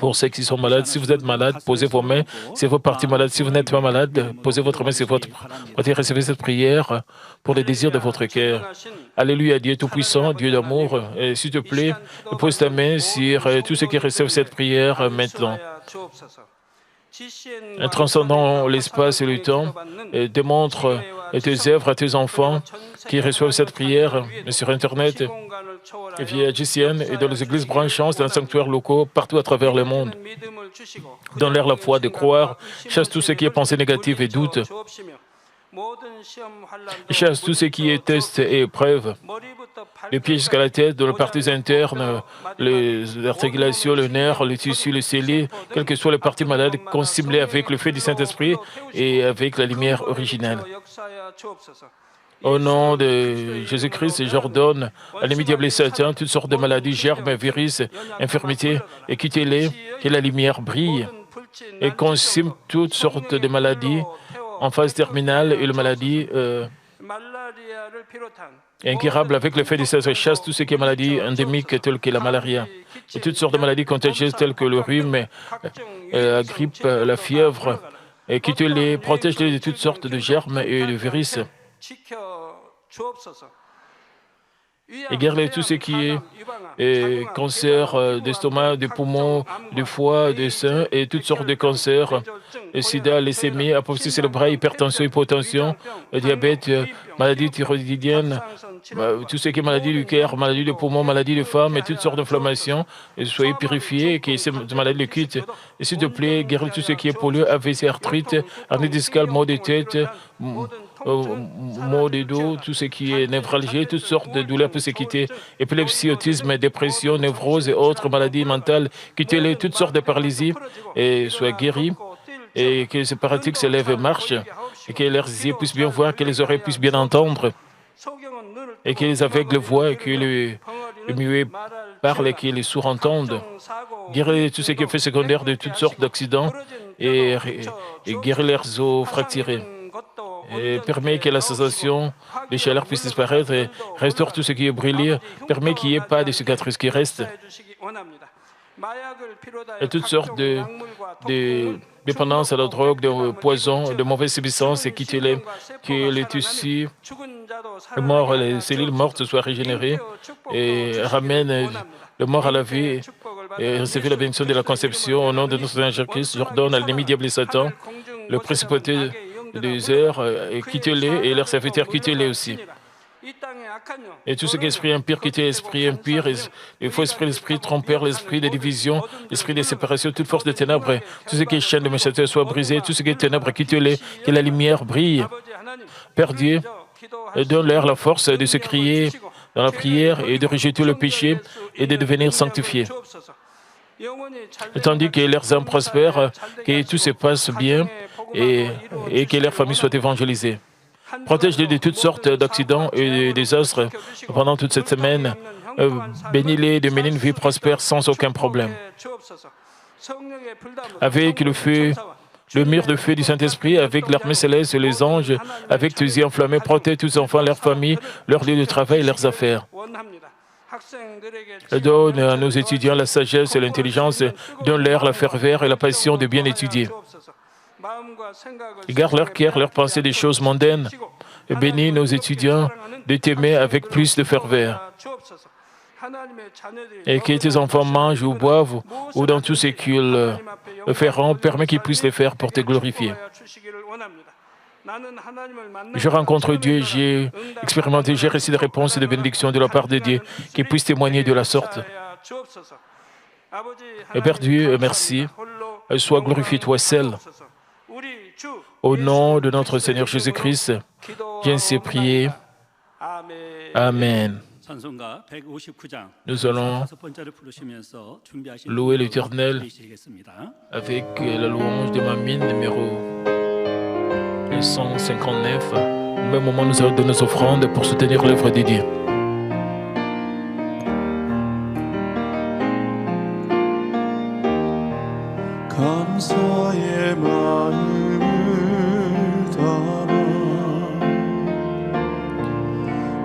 pour ceux qui sont malades. Si vous êtes malade, posez vos mains. Si vous partez malade, si vous n'êtes pas malade, posez votre main sur votre poitrine. Recevez cette prière pour les désirs de votre cœur. Alléluia, Dieu Tout-Puissant, Dieu d'amour. S'il te plaît, pose ta main sur tous ceux qui reçoivent cette prière maintenant. Transcendant l'espace et le temps, démontre tes œuvres à tes enfants qui reçoivent cette prière sur Internet, via GCN et dans les églises branchantes, dans les sanctuaires locaux, partout à travers le monde. Donne-leur la foi de croire, chasse tout ce qui est pensée négative et doute. Chasse tout ce qui est test et épreuve. Les pieds jusqu'à la tête, dans les parties internes, les articulations, le nerf, le tissu, le scellé, quelles que soient les parties malades, consimblées avec le feu du Saint-Esprit et avec la lumière originelle. Au nom de Jésus-Christ, j'ordonne à l'ennemi diable et Satan toutes sortes de maladies, germes, virus, infirmités, et quittez-les, que la lumière brille et consume toutes sortes de maladies en phase terminale et la maladie incurable avec le fait de ça chasse tout ce qui est maladie endémique telle que la malaria et toutes sortes de maladies contagieuses telles que le rhume, la grippe, la fièvre, et qui les protège de toutes sortes de germes et de virus. et guéris tout ce qui est cancer d'estomac, des poumons, du foie, des seins et toutes sortes de cancers, le sida, leucémie, apoplexie cérébrale, hypertension, hypotension, le diabète, maladie thyroïdienne, tout ce qui est maladie du cœur, maladie du poumon, maladie de femme et toutes sortes d'inflammations, et soyez purifiés et que ces maladies le quittent. Et s'il te plaît, guéris tout ce qui est pollué, AVC, arthrite, hernie discale, maux de tête, maux de dos, tout ce qui est névralgie, toutes sortes de douleurs peuvent se quitter. Épilepsie, autisme, dépression, névrose et autres maladies mentales, quittez-les, toutes sortes de paralysies et soient guéris. Et que ces paralytiques se lèvent et marchent, et que leurs yeux puissent bien voir, que les oreilles puissent bien entendre, et que les aveugles voient, et que les muets parlent, et que les sourds entendent. Guérir tout ce qui est fait secondaire de toutes sortes d'accidents, et guérir leurs os fracturés. Et permet que la sensation de chaleur puisse disparaître, et restaure tout ce qui est brûlé, permet qu'il n'y ait pas de cicatrices qui restent. Et toutes sortes de dépendance à la drogue, de poison, de mauvaises substances, et quittez-les, que les tissus morts, les cellules mortes soient régénérées et ramènent le mort à la vie et recevez la bénédiction de la conception. Au nom de notre Seigneur Jésus-Christ, j'ordonne à l'ennemi diable et Satan, le principauté des airs, et quittez-les, et leurs serviteurs, quittez-les aussi. Et tout ce qui est esprit impur, quittez l'esprit impur, il faut l'esprit trompeur, l'esprit de division, l'esprit de séparation, toute force de ténèbres, tout ce qui est chaîne de méchanceté soit brisé, tout ce qui est ténèbres, quittez-les, que la lumière brille. Père Dieu, donne-leur la force de se crier dans la prière et de rejeter le péché et de devenir sanctifiés. Tandis que leurs âmes prospèrent, que tout se passe bien et que leur famille soit évangélisée. Protège-les de toutes sortes d'accidents et de désastres pendant toute cette semaine. Bénis-les de mener une vie prospère sans aucun problème. Avec le feu, le mur de feu du Saint-Esprit, avec l'armée céleste et les anges, avec tes yeux enflammés, protège tous les enfants, leurs familles, leurs lieux de travail et leurs affaires. Donne à nos étudiants la sagesse et l'intelligence, donne-leur la ferveur et la passion de bien étudier. Garde leur cœur, leur pensée des choses mondaines, et bénis nos étudiants de t'aimer avec plus de ferveur. Et que tes enfants mangent ou boivent, ou dans tout ce qu'ils feront, permets qu'ils puissent les faire pour te glorifier. Je rencontre Dieu, j'ai expérimenté, j'ai reçu des réponses et des bénédictions de la part de Dieu, qui puissent témoigner de la sorte. Et Père Dieu, merci, sois glorifié toi seul. Au nom de notre Seigneur Jésus-Christ, j'ai ainsi prié. Amen. Nous allons louer l'Éternel avec la louange de ma mine numéro 159. Au même moment, nous allons donner nos offrandes pour soutenir l'œuvre de Dieu. 감사의 마음을 담아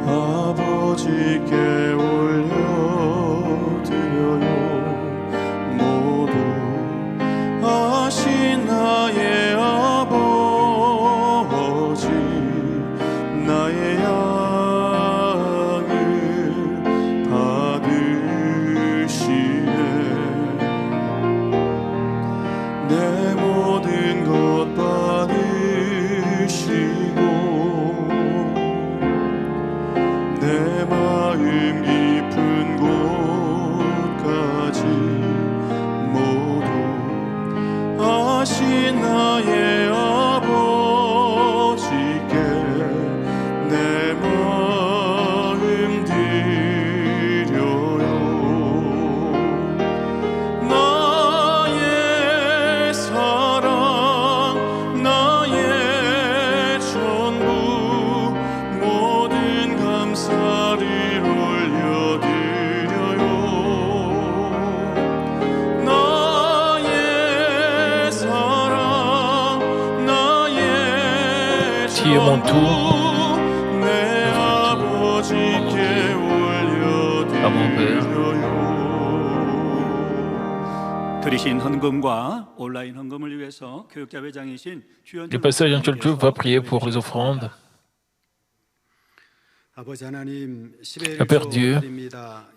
아버지께 올려드려요. 모두 아신 나의 아버지, 나의 양을 받으시네. 내 모든 것 받으시고 내 마음 깊은 곳까지 모두 아신 나의 아버지께 내 마음 드려요. 나의 사랑, 나의 전부, 모든 감사를 올려드려요. 나의 사랑, 나의 Qui est mon tour 내 아버지께 à mon Père. 올려드려요. 드리신 헌금과 온라인 헌금을 위해서 교육자 회장이신 Le pasteur Jean Cholchou va prier pour les offrandes. Père Dieu,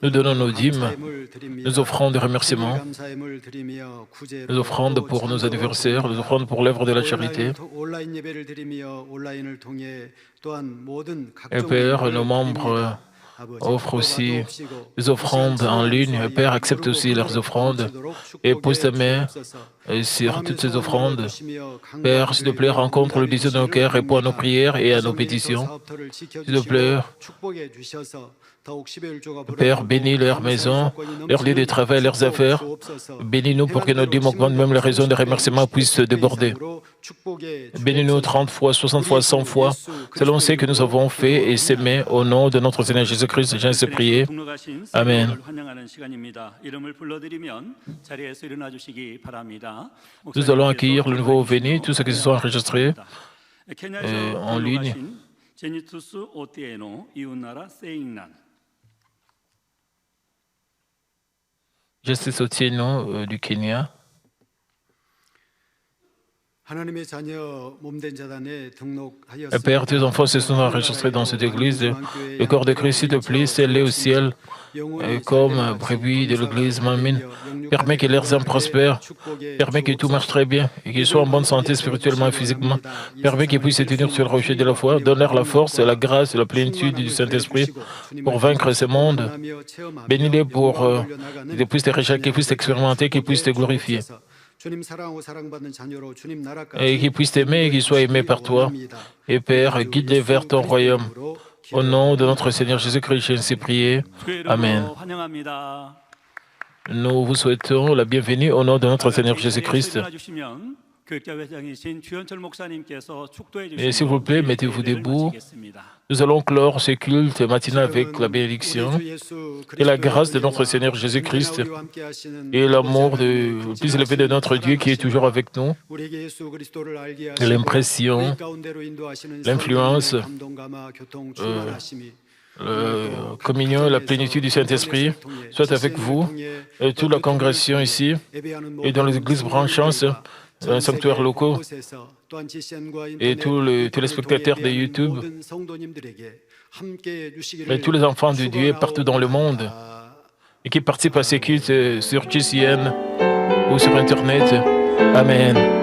nous donnons nos dîmes, nos offrandes de remerciement, nos offrandes pour nos anniversaires, nos offrandes pour l'œuvre de la charité. Et Père, nos membres offrent aussi des offrandes en ligne. Père, accepte aussi leurs offrandes et pose ta main sur toutes ces offrandes. Père, s'il te plaît, rencontre le désir de nos cœurs, réponds à nos prières et à nos pétitions. S'il te plaît, Père, bénis leur maison, leur lieu de travail, leurs affaires. Bénis-nous pour que nos dîmes augmentent, même les raisons de remerciement puissent se déborder. Bénis-nous 30 fois, 60 fois, 100 fois, selon ce que nous avons fait et s'aimer au nom de notre Seigneur Jésus-Christ. J'ai ainsi prié. Amen. Nous allons accueillir le nouveau venu, tous ceux qui se sont enregistrés en ligne. Justice Otieno du Kenya. Père, tes enfants se sont enregistrés dans cette église. Le corps de Christ, s'il te plaît, scellé au ciel, comme brebis de l'église Mamine. Permets que leurs âmes prospèrent. Permets que tout marche très bien et qu'ils soient en bonne santé spirituellement et physiquement. Permets qu'ils puissent se tenir sur le rocher de la foi. Donne-leur la force, la grâce et la plénitude du Saint-Esprit pour vaincre ce monde. Bénis-les pour qu'ils puissent te rechercher, qu'ils puissent t'expérimenter, qu'ils puissent te glorifier. Et qu'ils puissent t'aimer et qu'ils soient aimés par toi. Et Père, guide-les vers ton royaume. Au nom de notre Seigneur Jésus-Christ, j'ai ainsi prié. Amen. Nous vous souhaitons la bienvenue au nom de notre Seigneur Jésus-Christ. Et s'il vous plaît, mettez-vous debout. Nous allons clore ce culte matinal avec la bénédiction et la grâce de notre Seigneur Jésus-Christ et l'amour le plus élevé de notre Dieu qui est toujours avec nous, l'impression, l'influence, la communion et la plénitude du Saint-Esprit soit avec vous et toute la congrégation ici et dans les églises branchantes, dans les sanctuaires locaux et tous les spectateurs de YouTube et tous les enfants de Dieu partout dans le monde et qui participent à ces cultes sur GCN ou sur Internet. Amen.